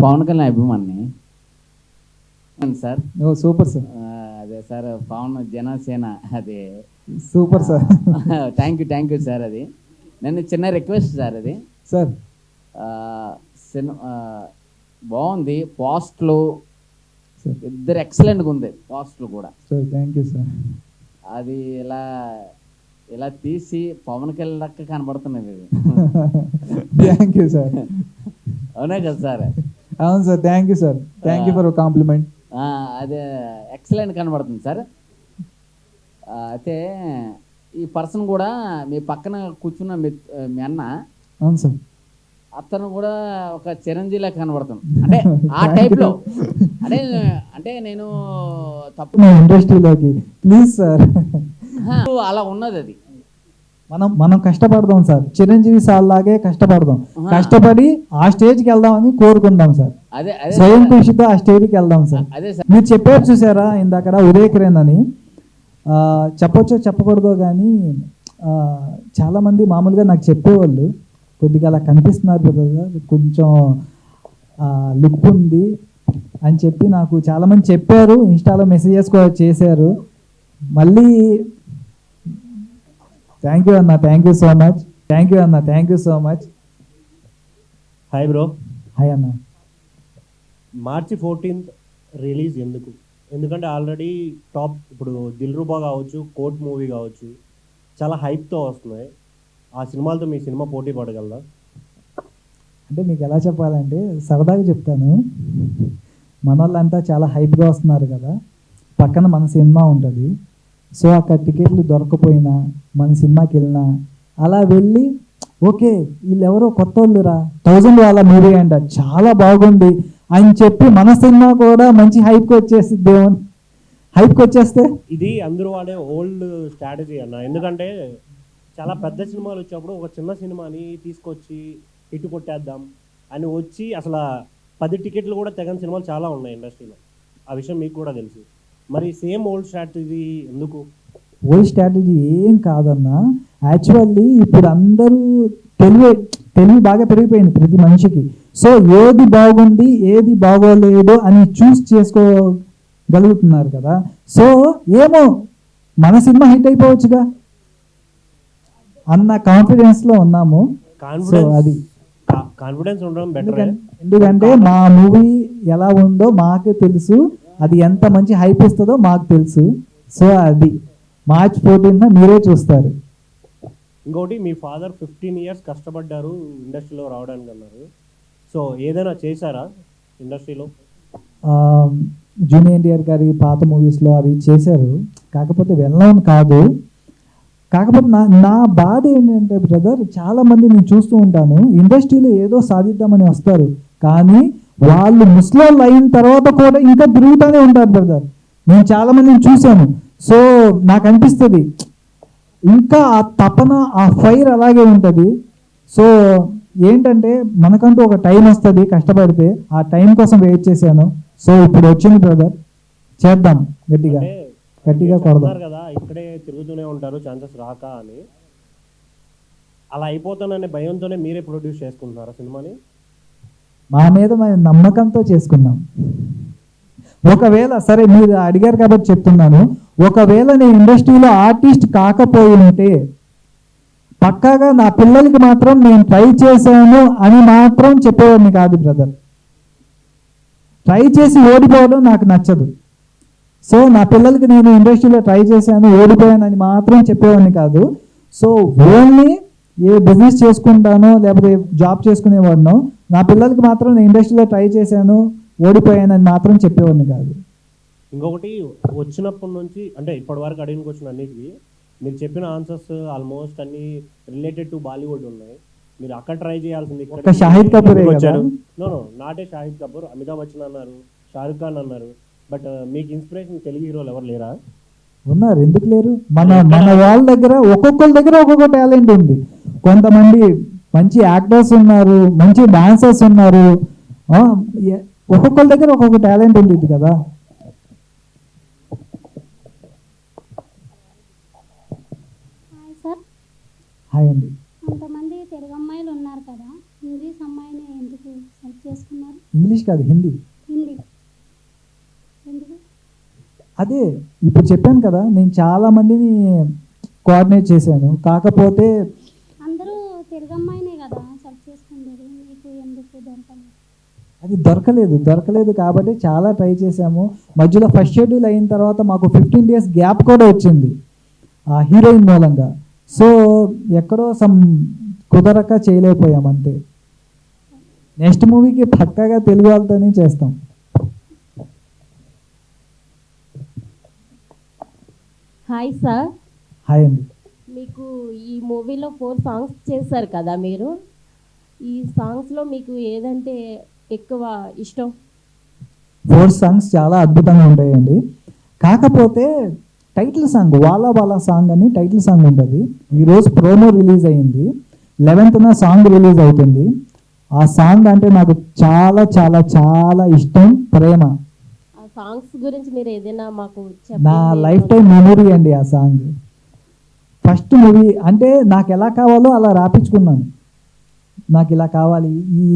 పవన్ కళ్యాణ్ అభిమాని సార్. ఓ సూపర్ సార్. అదే సార్, పవన్ జనసేన. అదే super sir. Thank you sir. అది నేను చిన్న రిక్వెస్ట్ సార్. అది సార్ బాగుంది. పోస్ట్లు ఇద్దరు ఎక్సలెంట్గా ఉంది. పోస్ట్లు కూడా సార్. Thank you sir. అది ఇలా తీసి పవన్ కళ్యాణ్ లెక్క కనబడుతున్నది. Thank you sir. అవునా కదా సార్? అవును sir. Thank you sir. Thank you for compliment. అదే ఎక్సలెంట్ కనబడుతుంది సార్. అయితే ఈ పర్సన్ కూడా మీ పక్కన కూర్చున్న మీ అన్న, అవును సార్, అతను కూడా ఒక చిరంజీవిలా కనబడుతుంది. అంటే ఆ టైప్లో. అంటే నేను తప్పు ఇండస్ట్రీలోకి ప్లీజ్ సార్. అలా ఉన్నది. అది మనం కష్టపడదాం సార్, చిరంజీవి సార్ లాగే కష్టపడదాం, కష్టపడి ఆ స్టేజ్కి వెళ్దామని కోరుకుందాం సార్. అదే స్వయం కృషితో ఆ స్టేజ్కి వెళ్దాం సార్. అదే సార్. మీరు చెప్పారు చూసారా ఇందాక ఉదయకిరణ్ అని, చెప్పొచ్చో చెప్పకూడదో కానీ చాలామంది మామూలుగా నాకు చెప్పేవాళ్ళు, కొద్దిగా అలా కనిపిస్తున్నారు కదా, కొంచెం లుక్ ఉంది అని చెప్పి నాకు చాలామంది చెప్పారు. ఇన్స్టాలో మెసేజెస్ కూడా చేశారు. మళ్ళీ థ్యాంక్ యూ అన్న, thank you so much. Thank you అన్న, thank you so much. Hi bro. Hi అన్న. మార్చి 14th రిలీజ్ ఎందుకు? ఎందుకంటే ఆల్రెడీ టాప్, ఇప్పుడు దిల్రుబా కావచ్చు, కోర్ట్ మూవీ కావచ్చు, చాలా హైప్తో వస్తున్నాయి. ఆ సినిమాలతో మీ సినిమా పోటీ పడగలదా? అంటే మీకు ఎలా చెప్పాలంటే సరదాగా చెప్తాను, మన వాళ్ళంతా చాలా హైప్గా వస్తున్నారు కదా, పక్కన మన సినిమా ఉంటుంది. సో అక్కడ టికెట్లు దొరకపోయినా మన సినిమాకి వెళ్ళినా అలా వెళ్ళి ఓకే వీళ్ళు ఎవరో కొత్త వాళ్ళురా, 1000 వాళ్ళ మూవీ అంట, చాలా బాగుంది అని చెప్పి మన సినిమా కూడా మంచి హైప్కి వచ్చేసిద్ది. హైప్కి వచ్చేస్తే ఇది అందరూ వాడే ఓల్డ్ స్ట్రాటజీ అన్న. ఎందుకంటే చాలా పెద్ద సినిమాలు వచ్చినప్పుడు ఒక చిన్న సినిమాని తీసుకొచ్చి హిట్ కొట్టేద్దాం అని వచ్చి అసలు 10 టికెట్లు కూడా తెగని సినిమాలు చాలా ఉన్నాయి ఇండస్ట్రీలో. ఆ విషయం మీకు కూడా తెలుసు. మరి సేమ్ ఓల్డ్ స్ట్రాటజీ ఎందుకు? ఓల్డ్ స్ట్రాటజీ ఏం కాదన్నా. యాక్చువల్లీ ఇప్పుడు అందరూ తెలివి బాగా పెరిగిపోయింది ప్రతి మనిషికి. సో ఏది బాగుంది ఏది బాగోలేదు అని చూస్ చేసుకోగలుగుతున్నారు కదా. సో ఏమో మన సినిమా హిట్ అయిపోవచ్చుగా అన్న కాన్ఫిడెన్స్లో ఉన్నాము. అది కాన్ఫిడెన్స్ ఉండడం బెటర్. ఎందుకంటే మా మూవీ ఎలా ఉందో మాకు తెలుసు, అది ఎంత మంచి హైప్ ఇస్తుందో మాకు తెలుసు. సో అది మార్చ్ 14th మీరే చూస్తారు. ఇంకోటి, మీ ఫాదర్ 15 years కష్టపడ్డారు ఇండస్ట్రీలో రావడానికి అన్నారు. సో ఏదైనా చేశారా ఇండస్ట్రీలో? జూనియర్ ఎన్టీఆర్ గారి పాత మూవీస్లో అవి చేశారు. కాకపోతే వెళ్ళను కాదు. కాకపోతే నా బాధ ఏంటంటే బ్రదర్, చాలామంది నేను చూస్తూ ఉంటాను, ఇండస్ట్రీలో ఏదో సాధిద్దామని వస్తారు, కానీ వాళ్ళు ముస్లింలు అయిన తర్వాత కూడా ఇంకా తిరుగుతూనే ఉంటారు బ్రదర్. నేను చాలామందిని చూశాను. సో నాకు అనిపిస్తుంది ఇంకా ఆ తపన, ఆ ఫైర్ అలాగే ఉంటుంది. సో ఏంటంటే మనకంటూ ఒక టైం వస్తుంది కష్టపడితే, ఆ టైం కోసం వెయిట్ చేశాను. సో ఇప్పుడు వచ్చింది బ్రదర్, చేద్దాం గట్టిగా గట్టిగా కొడదాం. చెప్తున్నారు కదా ఇక్కడే తిరుగుతూనే ఉంటారు ఛాన్సెస్ రాక అని, అలా అయిపోతాననే భయంతోనే మీరే ప్రొడ్యూస్ చేసుకుంటున్నారా సినిమాని? మా మీద మేము నమ్మకంతో చేసుకున్నాం. ఒకవేళ సరే మీరు అడిగారు కాబట్టి చెప్తున్నాను, ఒకవేళ నేను ఇండస్ట్రీలో ఆర్టిస్ట్ కాకపోయి ఉంటే పక్కాగా నా పిల్లలకి మాత్రం నేను ట్రై చేశాను అని మాత్రం చెప్పేవాడిని కాదు బ్రదర్. ట్రై చేసి ఓడిపోవడం నాకు నచ్చదు. సో నా పిల్లలకి నేను ఇండస్ట్రీలో ట్రై చేశాను, ఓడిపోయాను అని మాత్రం చెప్పేవాడిని కాదు. సో ఓన్లీ ఏ బిజినెస్ చేసుకుంటానో లేకపోతే జాబ్ చేసుకునేవాడినో, నా పిల్లలకి మాత్రం నేను ఇండస్ట్రీలో ట్రై చేశాను, ఓడిపోయానని మాత్రం చెప్పేవాడిని కాదు. ఇంకొకటి, వచ్చినప్పటి నుంచి అంటే ఇప్పటి వరకు అడిగిన క్వశ్చన్ అన్నిటికీ మీరు చెప్పిన ఆన్సర్స్ ఆల్మోస్ట్ అన్ని రిలేటెడ్ టు బాలీవుడ్ ఉన్నాయి. మీరు అక్కడ ట్రై చేయాల్సింది. ఒక షాహిద్ కపూర్ వచ్చారు. నో నాటే షాహిద్ కపూర్, అమితాబ్ బచ్చన్ అన్నారు, షారుఖ్ ఖాన్ అన్నారు. బట్ మీకు ఇన్స్పిరేషన్ తెలుగు హీరోలు ఎవరు లేరా? ఉన్నారు, ఎందుకు లేరు? మన వాళ్ళ దగ్గర ఒక్కొక్కరి దగ్గర ఒక్కొక్క టాలెంట్ ఉంది. కొంతమంది మంచి యాక్టర్స్ ఉన్నారు, మంచి డాన్సర్స్ ఉన్నారు. ఒక్కొక్కరి దగ్గర ఒక్కొక్క టాలెంట్ ఉంటుంది కదా. హాయ్ అండి. కొంతమంది తెలుగు అమ్మాయిలు ఉన్నారు కదా, ఇంగ్లీష్ అమ్మాయిని ఎందుకు సెలెక్ట్ చేసుకున్నారు? ఇంగ్లీష్ కాదు, హిందీ. హిందీ ఎందుకు? అదే ఇప్పుడు చెప్పాను కదా, నేను చాలా మందిని కోఆర్డినేట్ చేశాను. కాకపోతే అందరూ తెలుగు అమ్మాయినే కదా సెలెక్ట్ చేసుకునేది, మీకు ఎందుకు దొరకలేదు? అది దొరకలేదు కాబట్టి చాలా ట్రై చేశాము. మధ్యలో ఫస్ట్ షెడ్యూల్ అయిన తర్వాత మాకు 15 days గ్యాప్ కూడా వచ్చింది ఆ హీరోయిన్ మూలంగా. సో ఎక్కడో కుదరక చేయలేకపోయాం అంతే. నెక్స్ట్ మూవీకి పక్కాగా తెలుగు వాళ్ళతోనే చేస్తాం. Hi sir. హాయ్ అండి. మీకు ఈ మూవీలో 4 సాంగ్స్ చేశారు కదా మీరు, ఈ సాంగ్స్లో మీకు ఏదంటే ఎక్కువ ఇష్టం? 4 songs చాలా అద్భుతంగా ఉంటాయండి. కాకపోతే టైటిల్ సాంగ్, వాలా వాలా సాంగ్ అని టైటిల్ సాంగ్ ఉంటుంది. ఈరోజు ప్రోమో రిలీజ్ అయ్యింది, 11th సాంగ్ రిలీజ్ అవుతుంది. ఆ సాంగ్ అంటే నాకు చాలా చాలా చాలా ఇష్టం, ప్రేమ. ఆ సాంగ్స్ గురించి మీరు ఏదైనా మాకు నా లైఫ్ టైం మెమొరీ అండి ఆ సాంగ్. ఫస్ట్ మూవీ అంటే నాకు ఎలా కావాలో అలా రాపించుకున్నాను. నాకు ఇలా కావాలి, ఈ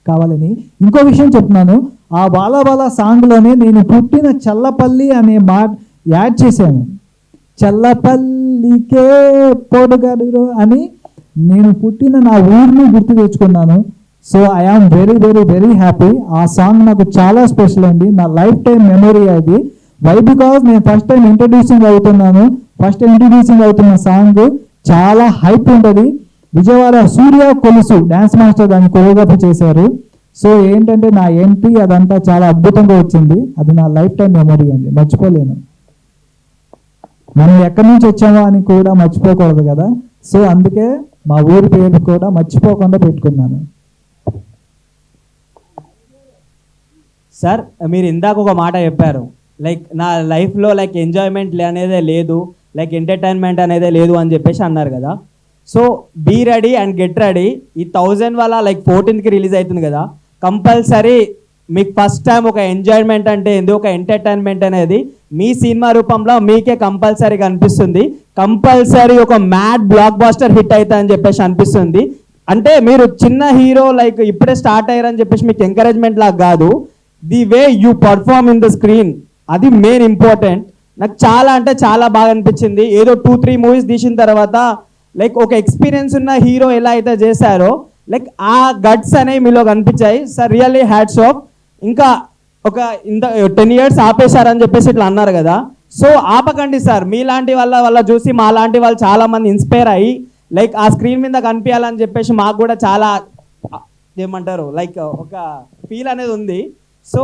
కావాలని. ఇంకో విషయం చెప్తున్నాను, ఆ వాలా వాలా సాంగ్లోనే నేను పుట్టిన చల్లపల్లి అనే మాట యాడ్ చేశాను. చల్లపల్లికే పొడుగడు అని నేను పుట్టిన నా ఊరిని గుర్తు తెచ్చుకున్నాను. So I am very very very happy. ఆ సాంగ్ నాకు చాలా స్పెషల్ అండి, నా లైఫ్ టైం మెమొరీ అది. వై బికాజ్ నేను ఫస్ట్ టైం ఇంట్రడ్యూసింగ్ అవుతున్న సాంగ్ చాలా హైప్ ఉంటుంది. విజయవాడ సూర్య కొలుసు డ్యాన్స్ మాస్టర్ దాన్ని కొరియోగ్రఫీ చేశారు. సో ఏంటంటే నా ఎంట్రీ అదంతా చాలా అద్భుతంగా వచ్చింది. అది నా లైఫ్ టైం మెమొరీ అండి, మర్చిపోలేను. మనం ఎక్కడి నుంచి వచ్చామో అని కూడా మర్చిపోకూడదు కదా. సో అందుకే మా ఊరి పేరు కూడా మర్చిపోకుండా పెట్టుకున్నాను. సార్, మీరు ఇందాక ఒక మాట చెప్పారు, లైక్ నా లైఫ్లో లైక్ ఎంజాయ్మెంట్ అనేదే లేదు, లైక్ ఎంటర్టైన్మెంట్ అనేదే లేదు అని చెప్పేసి అన్నారు కదా. So be ready and get ready. ఈ 1000 వల్ల లైక్ 14th రిలీజ్ అవుతుంది కదా, కంపల్సరీ మీకు ఫస్ట్ టైం ఒక ఎంజాయ్మెంట్ అంటే ఏంది, ఒక ఎంటర్టైన్మెంట్ అనేది మీ సినిమా రూపంలో మీకే కంపల్సరీ కనిపిస్తుంది. కంపల్సరీ ఒక మ్యాడ్ బ్లాక్ బాస్టర్ హిట్ అవుతా అని చెప్పేసి అనిపిస్తుంది. అంటే మీరు చిన్న హీరో లైక్ ఇప్పుడే స్టార్ట్ అయ్యారని చెప్పేసి మీకు ఎంకరేజ్మెంట్ లాగా కాదు, the way you perform in the screen, అది మెయిన్ ఇంపార్టెంట్. నాకు చాలా అంటే చాలా బాగా అనిపించింది. ఏదో 2-3 మూవీస్ తీసిన తర్వాత లైక్ ఒక ఎక్స్పీరియన్స్ ఉన్న హీరో ఎలా అయితే చేశారో లైక్ ఆ గట్స్ అనేవి మీలో కనిపించాయి సార్. Really hats off. ఇంకా ఒక 10 years ఆపేశారని చెప్పేసి ఇట్లా అన్నారు కదా, సో ఆపకండి సార్. మీలాంటి వాళ్ళ చూసి మా లాంటి వాళ్ళు చాలా మంది ఇన్స్పైర్ అయ్యి లైక్ ఆ స్క్రీన్ మీద కనిపించాలని చెప్పేసి మాకు కూడా చాలా ఏమంటారు లైక్ ఒక ఫీల్ అనేది ఉంది. So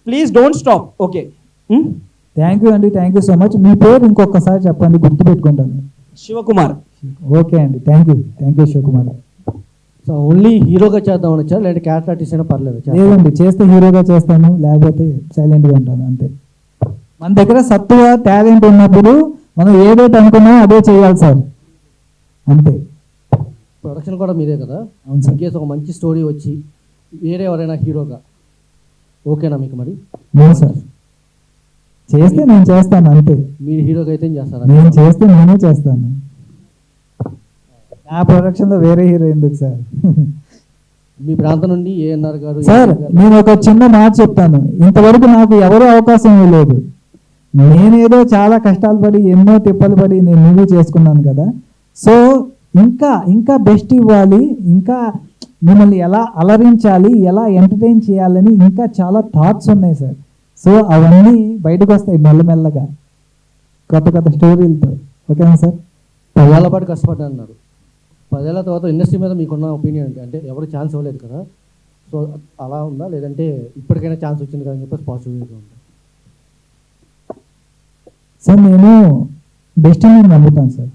please don't stop. Okay, thank you అండి, థ్యాంక్ యూ సో మచ్. మీ పేరు ఇంకొకసారి చెప్పండి, గుర్తుపెట్టుకుంటాను. శివకుమార్. ఓకే అండి, thank you Shivakumar. So only హీరోగా చేద్దామని వచ్చా, లేదంటే క్యారెక్టర్ ఆర్టిస్ట్ అయినా పర్లేదు? లేదండి, చేస్తే హీరోగా చేస్తాను, లేకపోతే సైలెంట్గా ఉంటాను అంతే. మన దగ్గర సత్తువ టాలెంట్ ఉన్నప్పుడు మనం ఏదైతే అనుకున్నామో అదే చేయాలి సార్, అంతే. ప్రొడక్షన్ కూడా మీదే కదా? అవును సార్. కేసు ఒక మంచి స్టోరీ వచ్చి వేరే ఎవరైనా హీరోగా ఓకేనా మీకు? మరి లేదు సార్, చేస్తే నేను చేస్తాను అంతే. మీరు హీరోగా అయితే ఏం చేస్తారా? నేను చేస్తే నేనే చేస్తాను. నా ప్రొడక్షన్లో వేరే హీరో ఎందుకు సార్? మీ ప్రాంతం నుండి ఏఎన్ఆర్ గారు సార్, నేను ఒక చిన్న మాట చెప్తాను. ఇంతవరకు నాకు ఎవరు అవకాశం ఇవ్వలేదు. నేనేదో చాలా కష్టాలు పడి ఎన్నో తిప్పలు పడి నేను మూవీ చేసుకున్నాను కదా. సో ఇంకా బెస్ట్ ఇవ్వాలి, ఇంకా మిమ్మల్ని ఎలా అలరించాలి, ఎలా ఎంటర్టైన్ చేయాలని ఇంకా చాలా థాట్స్ ఉన్నాయి సార్. సో అవన్నీ బయటకు వస్తాయి మెల్లమెల్లగా కొత్త స్టోరీలతో. ఓకేనా సార్? 10 ఏళ్ల పాటు కష్టపడ్డా అన్నారు. 10 ఏళ్ల తర్వాత ఇండస్ట్రీ మీద మీకున్న ఒపీనియన్ ఏంటి? అంటే ఎవరు ఛాన్స్ ఇవ్వలేదు కదా, సో అలా ఉందా, లేదంటే ఇప్పటికైనా ఛాన్స్ వచ్చింది కదా అని చెప్పేసి పాజిటివ్గా ఉందా? సార్, నేను డెస్టినీని నమ్ముతాను సార్.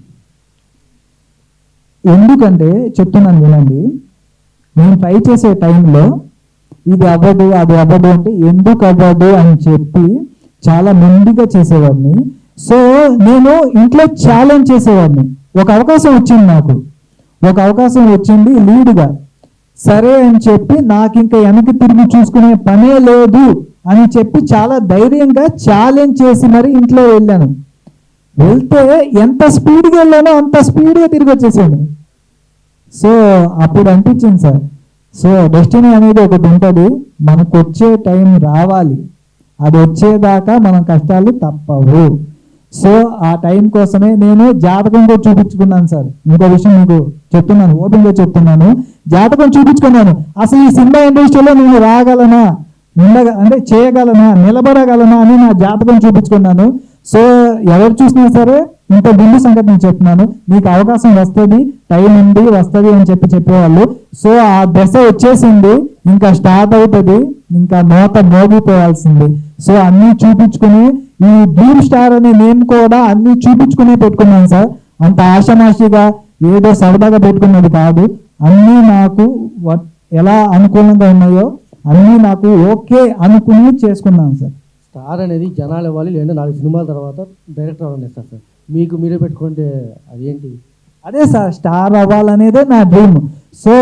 ఎందుకంటే చెప్తున్నాను వినండి, నేను ట్రై చేసే టైంలో ఇది అవ్వదు అది అవ్వదు అంటే ఎందుకు అవ్వదు అని చెప్పి చాలా మొండిగా చేసేవాడిని. సో నేను ఇంట్లో ఛాలెంజ్ చేసేవాడిని. ఒక అవకాశం వచ్చింది నాకు, ఒక అవకాశం వచ్చింది లీడ్గా. సరే అని చెప్పి నాకు ఇంకా వెనక్కి తిరిగి చూసుకునే పనే లేదు అని చెప్పి చాలా ధైర్యంగా ఛాలెంజ్ చేసి మరి ఇంట్లో వెళ్ళాను. వెళ్తే ఎంత స్పీడ్గా వెళ్ళానో అంత స్పీడ్గా తిరిగి వచ్చేసాను. సో అప్పుడు అనిపించింది సార్, సో డెస్టినీ అనేది ఒకటి ఉంటుంది, మనకు వచ్చే టైం రావాలి, అది వచ్చేదాకా మనం కష్టాలు తప్పవు. సో ఆ టైం కోసమే నేను జాతకం కూడా చూపించుకున్నాను సార్. ఇంకో విషయం మీకు చెప్తున్నాను, ఓపెన్గా చెప్తున్నాను, జాతకం చూపించుకున్నాను. అసలు ఈ సినిమా ఇండస్ట్రీలో నేను రాగలనా, అంటే చేయగలనా, నిలబడగలనా అని నా జాతకం చూపించుకున్నాను. సో ఎవరు చూసినా సరే ఇంత ముందు సంగతి నేను చెప్తున్నాను, నీకు అవకాశం వస్తుంది, టైం ఉంది, వస్తుంది అని చెప్పేవాళ్ళు. సో ఆ దశ వచ్చేసింది, ఇంకా స్టార్ట్ అవుతుంది, ఇంకా నోట మోగిపోవాల్సింది. సో అన్నీ చూపించుకుని ఈ డ్రీమ్ స్టార్ అనే నేమ్ కూడా అన్నీ చూపించుకునే పెట్టుకున్నాను సార్. అంత ఆషామాషిగా ఏదో సరదాగా పెట్టుకున్నది కాదు. అన్నీ నాకు ఎలా అనుకూలంగా ఉన్నాయో అన్నీ నాకు ఓకే అనుకుని చేసుకున్నాను సార్. స్టార్ అనేది జనాలు ఇవ్వాలి, లేదంటే 4 సినిమాల తర్వాత డైరెక్టర్ అవ్వాలని ఇస్తారు సార్. మీకు మీరే పెట్టుకుంటే అదేంటి? అదే సార్, స్టార్ అవ్వాలనేదే నా డ్రీమ్. సో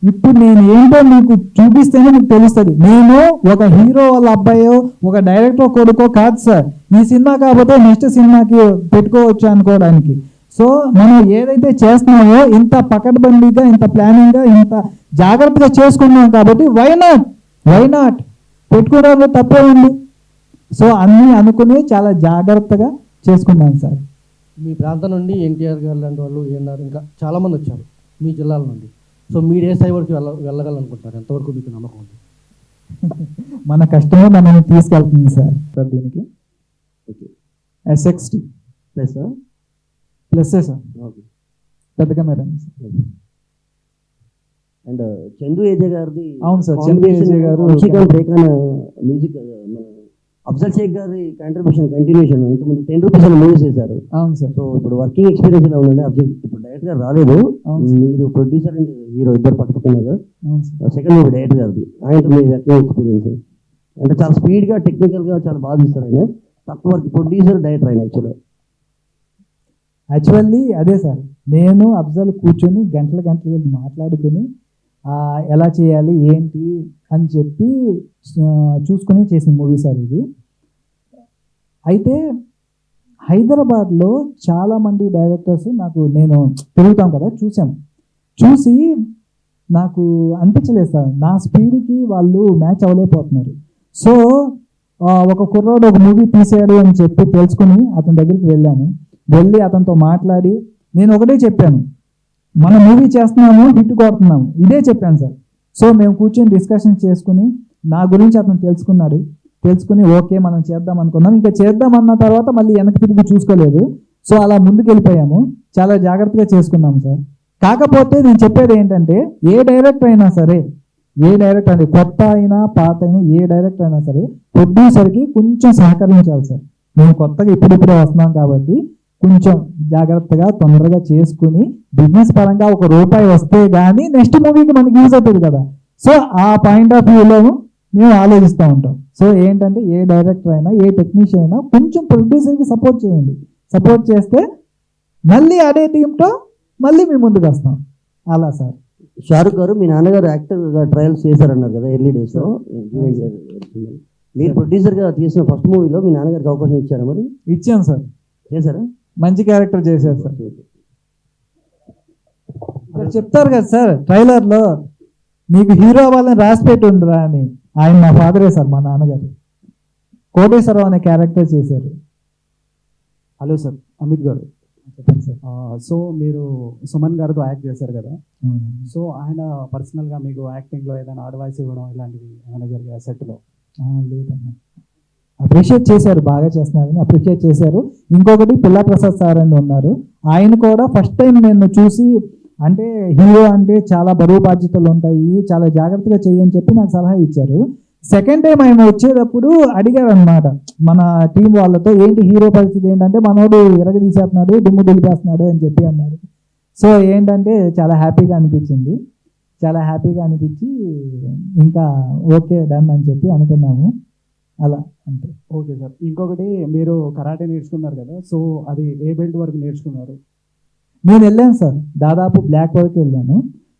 ఇప్పుడు నేను ఏంటో మీకు చూపిస్తేనే మీకు తెలుస్తుంది. నేను ఒక హీరో వాళ్ళ అబ్బాయో ఒక డైరెక్టర్ కొడుకో కాదు సార్. ఈ సినిమా కాకపోతే నెక్స్ట్ సినిమాకి పెట్టుకోవచ్చు అనుకోవడానికి. సో మనం ఏదైతే చేస్తున్నామో ఇంత పకడ్బందీగా, ఇంత ప్లానింగ్గా, ఇంత జాగ్రత్తగా చేసుకున్నాం కాబట్టి వై నాట్ పెట్టుకోవడంలో తప్పే ఉంది. సో అన్నీ అనుకుని చాలా జాగ్రత్తగా చేసుకున్నాను సార్. మీ ప్రాంతం నుండి ఎన్టీఆర్ గారు లాంటి వాళ్ళు ఏన్నారు, ఇంకా చాలామంది వచ్చారు మీ జిల్లాల నుండి. సో మీరు ఏ స్థాయి వరకు వెళ్ళగలనుకుంటారు? ఎంతవరకు మీకు నమ్మకం ఉంది? మన కష్టమే మనల్ని తీసుకెళ్తుంది సార్. దీనికి S60 ప్లస్ సార్, పెద్ద కెమెరా. అండ్ చందు ఏజే గారిది. అవును సార్, చందు ఏజే గారు మ్యూజిక్ మన అఫ్జల్ షేక్ గారి కాంట్రిబ్యూషన్ కంటిన్యూషన్. ఇంతకుముందు 10 రూపీస్ అని మూవీ చేశారు. అవును సార్. సో ఇప్పుడు వర్కింగ్ ఎక్స్పీరియన్స్ ఎలా ఉందండి? అఫ్జల్ ఇప్పుడు డైరెక్టర్ గారు రాలేదు, మీరు ప్రొడ్యూసర్ అండ్ హీరో ఇద్దరు పట్టుకున్నారు. సెకండ్ మూవీ డైరెక్టర్ గారిది, ఆయనతో మీ వర్కింగ్ ఎక్స్పీరియన్స్ అంటే చాలా స్పీడ్గా టెక్నికల్గా చాలా బాగా ఇస్తారు ఆయన. తక్కువ వర్క్ ప్రొడ్యూసర్ డైరెక్టర్ ఆయన యాక్చువల్లీ అదే సార్, నేను అఫ్జల్ కూర్చొని గంటలు మాట్లాడుకుని ఎలా చేయాలి ఏంటి అని చెప్పి చూసుకుని చేసిన మూవీ సార్ ఇది. అయితే హైదరాబాద్లో చాలామంది డైరెక్టర్స్ నేను తిరుగుతాం కదా, చూసి నాకు అనిపించలేదు సార్, నా స్పీడ్కి వాళ్ళు మ్యాచ్ అవ్వలేకపోతున్నారు. సో ఒక కుర్రాడు ఒక మూవీ తీసాడు అని చెప్పి తెలుసుకుని అతని దగ్గరికి వెళ్ళి అతనితో మాట్లాడి నేను ఒకటే చెప్పాను, మన మూవీ చేస్తున్నాము, హిట్ కొడుతున్నాము, ఇదే చెప్పాను సార్. సో మేము కూర్చొని డిస్కషన్ చేసుకుని నా గురించి అతను తెలుసుకుని ఓకే మనం చేద్దాం అనుకున్నాం. ఇంకా చేద్దామన్న తర్వాత మళ్ళీ వెనక్కి తిరిగి చూసుకోలేదు. సో అలా ముందుకు వెళ్ళిపోయాము, చాలా జాగ్రత్తగా చేసుకున్నాము సార్. కాకపోతే నేను చెప్పేది ఏంటంటే ఏ డైరెక్టర్ అయినా సరే ఏ డైరెక్టర్ అంటే కొత్త అయినా పాత అయినా ఏ డైరెక్టర్ అయినా సరే ప్రొడ్యూసర్కి కొంచెం సహకరించాలి సార్. మేము కొత్తగా ఇప్పుడిప్పుడే వస్తున్నాం కాబట్టి కొంచెం జాగ్రత్తగా తొందరగా చేసుకుని బిజినెస్ పరంగా ₹1 వస్తే కానీ నెక్స్ట్ మూవీకి మనకి యూజ్ అవుతుంది కదా. సో ఆ పాయింట్ ఆఫ్ వ్యూలో మేము ఆలోచిస్తూ ఉంటాం. సో ఏంటంటే ఏ డైరెక్టర్ అయినా ఏ టెక్నీషియన్ అయినా కొంచెం ప్రొడ్యూసర్కి సపోర్ట్ చేయండి. సపోర్ట్ చేస్తే మళ్ళీ అదే టీంతో మళ్ళీ మేము ముందుకు వస్తాం. అలా సార్. షారుఖ్ గారు, మీ నాన్నగారు యాక్టర్గా ట్రయల్స్ చేశారన్నారు కదా ఎర్లీ డేస్లో. మీరు ప్రొడ్యూసర్గా తీసిన ఫస్ట్ మూవీలో మీ నాన్నగారికి అవకాశం ఇచ్చారా? మరి ఇచ్చాను సార్. చేశారా? మంచి క్యారెక్టర్ చేశారు సార్. ఇక్కడ చెప్తారు కదా సార్ ట్రైలర్లో, నీకు హీరో అవ్వాలని రాసి పెట్టి ఉండరా అని. ఆయన మా ఫాదరే సార్, మా నాన్నగారు. కోటేశ్వరరావు అనే క్యారెక్టర్ చేశారు. హలో సార్, అమిత్ గారు. చెప్పండి సార్. సో మీరు సుమన్ గారితో యాక్ట్ చేశారు కదా, అవును. సో ఆయన పర్సనల్గా మీకు యాక్టింగ్లో ఏదైనా అడ్వైస్ ఇవ్వడం ఇలాంటివి ఏమైనా జరిగాయి సెట్లో? లేదమ్మా, అప్రిషియేట్ చేశారు, బాగా చేస్తున్నారని అప్రిషియేట్ చేశారు. ఇంకొకటి పిల్లా ప్రసాద్ సార్ అని ఉన్నారు, ఆయన కూడా ఫస్ట్ టైం నేను చూసి, అంటే హీరో అంటే చాలా బరువు బాధ్యతలు ఉంటాయి, చాలా జాగ్రత్తగా చెయ్యని చెప్పి నాకు సలహా ఇచ్చారు. సెకండ్ టైం ఆయన వచ్చేటప్పుడు అడిగారు అనమాట మన టీం వాళ్ళతో, ఏంటి హీరో పరిస్థితి ఏంటంటే మనోడు ఎరగదీసేస్తున్నాడు, దుమ్ము దులిపేస్తున్నాడు అని చెప్పి అన్నారు. సో ఏంటంటే చాలా హ్యాపీగా అనిపించింది. చాలా హ్యాపీగా అనిపించి ఇంకా ఓకే డన్ అని చెప్పి అనుకున్నాము. అలా అంతే. Okay sir. ఇంకొకటి, మీరు కరాటే నేర్చుకున్నారు కదా, సో అది ఏ బెల్ట్ వరకు నేర్చుకున్నారు? నేను వెళ్ళాను సార్, దాదాపు బ్లాక్ వరకు వెళ్ళాను.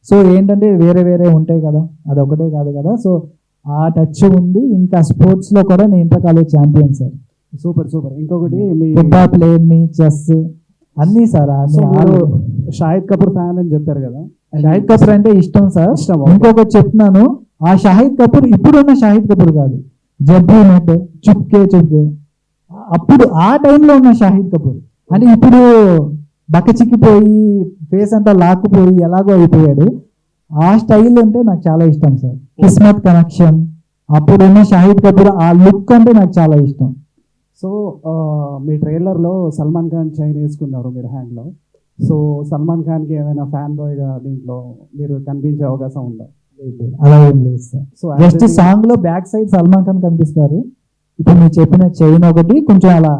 సో ఏంటంటే వేరే వేరే ఉంటాయి కదా, అది ఒకటే కాదు కదా. సో ఆ టచ్ ఉంది. ఇంకా స్పోర్ట్స్లో కూడా నేను inter college champion sir. Super super. ఇంకొకటి, మీ ఫుట్బాల్ ప్లేయర్ని, చెస్ అన్నీ సార్. షాహిద్ కపూర్ ఫ్యాన్ అని చెప్పారు కదా, షాహిద్ కపూర్ అంటే ఇష్టం సార్. ఇంకొకటి చెప్తున్నాను, ఆ షాహిద్ కపూర్ ఇప్పుడున్న షాహిద్ కపూర్ కాదు, జబ్బు నట్ చుప్కే చుప్కే అప్పుడు ఆ టైంలో ఉన్న షాహిద్ కపూర్. అంటే ఇప్పుడు బక్కచిక్కిపోయి ఫేస్ అంతా లాక్కుపోయి ఎలాగో అయిపోయాడు. ఆ స్టైల్ అంటే నాకు చాలా ఇష్టం సార్. కిస్మత్ కనెక్షన్, అప్పుడున్న షాహిద్ కపూర్ ఆ లుక్ అంటే నాకు చాలా ఇష్టం. సో మీ ట్రైలర్లో సల్మాన్ ఖాన్ చైన్ వేసుకున్నారు మీరు హ్యాండ్లో. సో సల్మాన్ ఖాన్కి ఏమైనా ఫ్యాన్ బాయ్గా దీంట్లో మీరు కనిపించే అవకాశం ఉందా? అలా ఏం లేదు సార్. సో జస్ట్ సాంగ్ లో బ్యాక్ సైడ్ సల్మాన్ ఖాన్ కనిపిస్తారు. ఇప్పుడు మీరు చెప్పిన చైన్ ఒకటి కొంచెం అలా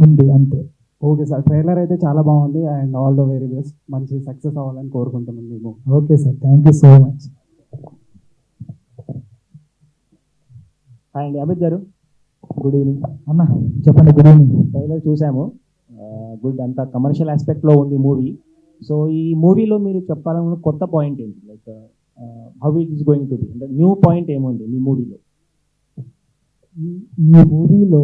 ఉంది అంతే. ఓకే సార్, ట్రైలర్ అయితే చాలా బాగుంది and all the very best. మంచి సక్సెస్ అవ్వాలని కోరుకుంటున్నాను మేము. Okay sir, thank you so much. Hi అండి, అమిత్ గారు, గుడ్ ఈవినింగ్. అన్న చెప్పండి. Good evening. ట్రైలర్ చూసాము, గుడ్, అంతా కమర్షియల్ ఆస్పెక్ట్లో ఉంది మూవీ. సో ఈ మూవీలో మీరు చెప్పాలనుకున్న కొత్త పాయింట్ ఏంటి? Like how it is going to be, అంటే న్యూ పాయింట్ ఏముంది మీ మూవీలో? ఈ మూవీలో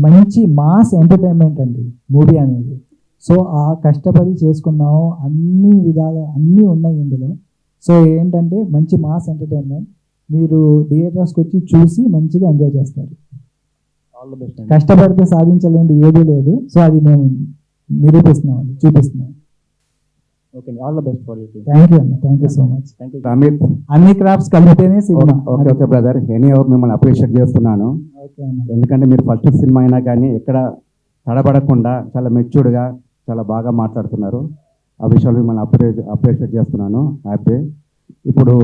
మంచి మాస్ ఎంటర్టైన్మెంట్ అండి మూవీ అనేది. సో ఆ కష్టపడి చేసుకున్నాము, అన్ని విధాలు అన్నీ ఉన్నాయి ఇందులో. సో ఏంటంటే మంచి మాస్ ఎంటర్టైన్మెంట్, మీరు థియేటర్స్కి వచ్చి చూసి మంచిగా ఎంజాయ్ చేస్తారు. All the best. కష్టపడితే సాధించలేనిది ఏదీ లేదు. సో అది మేము నిరూపిస్తున్నాం, చూపిస్తున్నాం. Okay, all the best for you. Thank you అన్న, thank you so much. Thank you. Amit, అన్ని క్రాఫ్ట్స్ కలిపితేనే cinema. Okay okay brother, any hour మిమ్మల్ని అప్రిషియేట్ చేస్తున్నాను. ఓకే అన్న. ఎందుకంటే మీరు ఫస్ట్ సినిమా అయినా కానీ ఎక్కడ తడబడకుండా చాలా మెచ్యూర్డ్గా చాలా బాగా మాట్లాడుతున్నారు. ఆ విషయాలు మిమ్మల్ని అప్రిషియేట్ చేస్తున్నాను. హ్యాపీ. ఇప్పుడు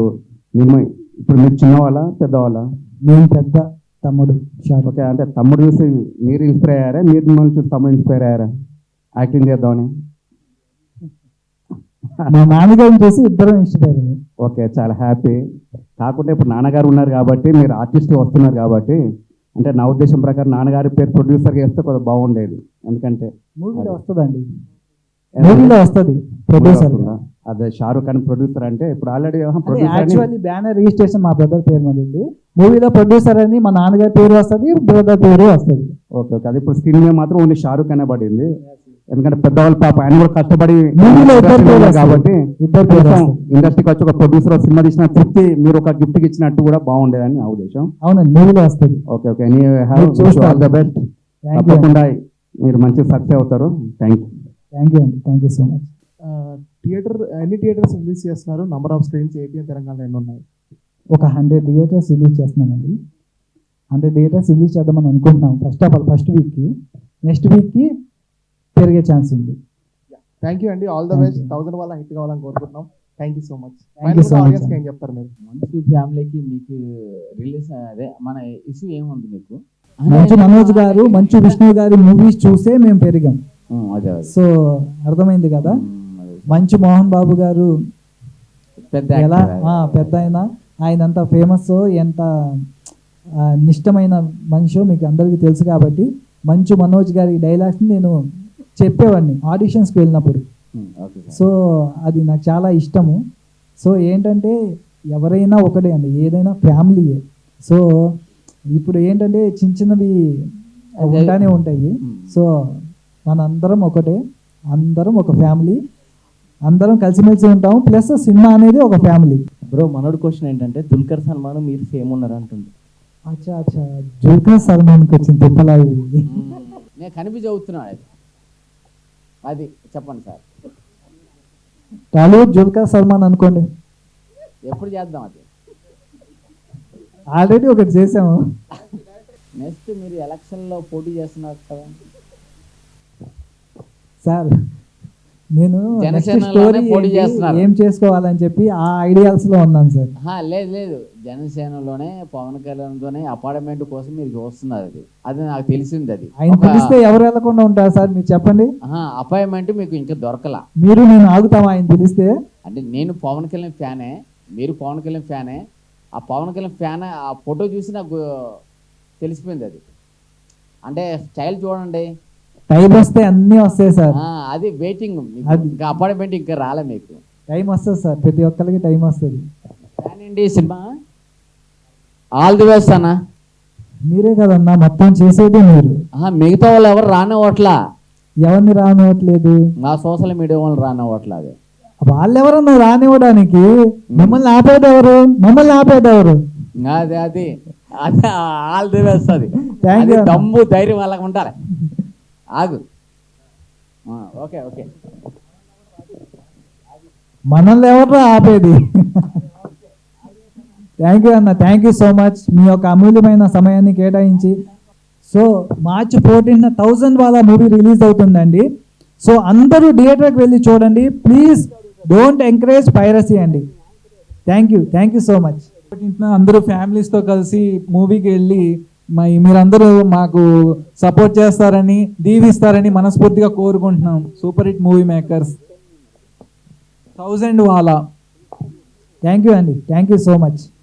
మీరు చిన్నవాళ్ళ పెద్దవాళ్ళ? నేను పెద్ద తమ్ముడు. ఓకే, అంటే తమ్ముడు చూసి మీరు ఇన్స్పైర్ అయ్యారా, మీరు మిమ్మల్ని చూసి తమ్ముడు ఇన్స్పైర్ అయ్యారా యాక్టింగ్ చేద్దామని? మా నాన్నగారిని చూసి ఇద్దరం ఇన్స్పైర్ అయ్యారు. ఓకే, చాలా హ్యాపీ. కాకుండా ఇప్పుడు నాన్నగారు ఉన్నారు కాబట్టి, మీరు ఆర్టిస్ట్ వస్తున్నారు కాబట్టి, అంటే నా ఉద్దేశం ప్రకారం నాన్నగారి పేరు ప్రొడ్యూసర్గా వేస్తే కొంచెం బాగుండేది. ఎందుకంటే మూవీలో వస్తుందండి, మూవీలో వస్తుంది ప్రొడ్యూసర్. అదే షారూఖ్ ఖాన్ ప్రొడ్యూసర్ అంటే ఇప్పుడు ఆల్రెడీ యాక్చువల్లీ బ్యానర్ రిజిస్ట్రేషన్ మా బ్రదర్ పేరు మీద ఉంది. మూవీలో ప్రొడ్యూసర్ అని మా నాన్నగారి పేరు వస్తుంది, బ్రదర్ పేరు వస్తుంది. ఓకే ఓకే, అది ఇప్పుడు స్క్రీన్ మీద మాత్రం ఓన్లీ షారూఖ్ అనే పడింది. ఎందుకంటే పెద్దవాళ్ళ పాప ఆయన కూడా కష్టపడి మూవీలో కాబట్టి ఇద్దరు ఇండస్ట్రీకి వచ్చి ఒక ప్రొడ్యూసర్ సినిమా తీసిన తృప్తి మీరు ఒక గిఫ్ట్ ఇచ్చినట్టు కూడా బాగుండేదని నా ఉద్దేశం. అవునండి, మూవీలో వస్తుంది. Okay okay, all the best. తప్పకుండా మీరు మంచి సక్సెస్ అవుతారు. థ్యాంక్ యూ అండి, థ్యాంక్ యూ సో మచ్. ఎన్ని థియేటర్స్ రిలీజ్ చేస్తున్నారు? Number of screens AP and తెలంగాణలో ఎన్ని ఉన్నాయి? ఒక 100 థియేటర్స్ రిలీజ్ చేస్తున్నామండి. 100 థియేటర్స్ రిలీజ్ చేద్దామని అనుకుంటున్నాం. ఫస్ట్ వీక్కి, నెక్స్ట్ వీక్కి పెరిగే ఛాన్స్ ఉంది. థ్యాంక్ యూ అండి, ఆల్ ద బెస్ట్. 1000 వాళ్ళ హిట్ కావాలని కోరుకుంటున్నాం. Thank you so much. Thank you so much. Audience ఏం చెప్తారు మీరు? మంచు ఫ్యామిలీకి మీకు రిలీజ్ అదే మన ఇష్యూ ఏముంది మీకు? మంచు మనోజ్ గారు, మంచు విష్ణు గారి మూవీస్ చూసే మేము పెరిగాం. అదే సో అర్థమైంది కదా. మంచు మోహన్ బాబు గారు పెద్ద ఎలా actor. పెద్ద ఆయన ఎంత ఫేమస్, ఎంత నిష్టమైన మనిషో మీకు అందరికీ తెలుసు. కాబట్టి మంచు మనోజ్ గారి డైలాగ్స్ని నేను చెప్పేవాడిని ఆడిషన్స్కి వెళ్ళినప్పుడు. Okay sir. సో అది నాకు చాలా ఇష్టము. సో ఏంటంటే ఎవరైనా ఒకటే అండి, ఏదైనా ఫ్యామిలీయే. సో ఇప్పుడు ఏంటంటే చిన్న చిన్నవి ఉంటానే ఉంటాయి. సో మనందరం ఒకటే, అందరం ఒక ఫ్యామిలీ, అందరం కలిసిమెలిసి ఉంటాము. ప్లస్ సినిమా అనేది ఒక ఫ్యామిలీ. బ్రో మనోడు క్వశ్చన్ ఏంటంటే దుల్కర్ సల్మాన్ మీరు సేమ్ ఉన్నారు అంటుంది. అచ్చా అచ్చా, దుల్కర్ సల్మాన్కి వచ్చిన తిప్పలా ఇది. నేను కనిపి చదువుతున్నాను అది చెప్పండి సార్. టాలీవుడ్ దుల్కర్ సల్మాన్ అనుకోండి. ఎప్పుడు చేద్దాం అది? ఆల్రెడీ ఒకటి చేసాము. నెక్స్ట్ మీరు ఎలక్షన్లో పోటీ చేస్తున్నారు కదా సార్, నేను జనసేనలోనే పోటీ చేస్తున్నారు. ఏం చేసుకోవాలని చెప్పి ఆ ఐడియాల్స్ లో ఉన్నాను సార్. లేదు లేదు, జనసేనలోనే పవన్ కళ్యాణ్తోనే అపార్ట్మెంట్ కోసం మీరు చూస్తున్నారు. అది నాకు తెలిసింది. అది ఆయన పిలిస్తే ఎవరు వెళ్ళకుండా ఉంటారు సార్, మీరు చెప్పండి. అపాయింట్మెంట్ మీకు ఇంకా దొరకలా. మీరు నేను ఆగుతామా ఆయన పిలిస్తే? అంటే నేను పవన్ కళ్యాణ్ ఫ్యానే, మీరు పవన్ కళ్యాణ్ ఫ్యానే. ఆ పవన్ కళ్యాణ్ ఫ్యాన్ ఆ ఫోటో చూసి నాకు తెలిసిపోయింది. అది అంటే స్టైల్ చూడండి, టైం వస్తే అన్నీ వస్తాయి సార్. అది వెయిటింగ్. ఇంకా అపాయింట్మెంట్ ఇంకా రాలే మీకు. టైం వస్తుంది సార్, ప్రతి ఒక్కరికి టైం వస్తుంది. Fan cinema all the best అన్న. మీరే కదన్నా మొత్తం చేసేది మీరు. మిగతా వాళ్ళు ఎవరు రానివ్వట్లా. ఎవరిని రానివ్వట్లేదు? మా సోషల్ మీడియా వాళ్ళు రానివ్వట్లా. అది వాళ్ళెవరన్నా రానివ్వడానికి? మమ్మల్ని ఆపేదెవరు? అది అది అది ఆల్ ది బెస్ట్. అది Thank you. దమ్ము ధైర్యం వాళ్ళకి ఉంటారు. ఆగు. Okay okay. మనల్ని ఎవరు ఆపేది? థ్యాంక్ యూ అన్న, థ్యాంక్ యూ సో మచ్. మీ యొక్క అమూల్యమైన సమయాన్ని కేటాయించి. సో మార్చ్ 14న 1000 వాలా మూవీ రిలీజ్ అవుతుందండి. సో అందరూ థియేటర్కి వెళ్ళి చూడండి ప్లీజ్. డోంట్ ఎంకరేజ్ పైరసీ అండి. Thank you so much. అందరూ ఫ్యామిలీస్తో కలిసి మూవీకి వెళ్ళి మీరందరూ మాకు సపోర్ట్ చేస్తారని, దీవిస్తారని మనస్ఫూర్తిగా కోరుకుంటున్నాం. సూపర్ హిట్ మూవీ మేకర్స్ 1000 వాలా. థ్యాంక్ యూ అండి, థ్యాంక్ యూ సో మచ్.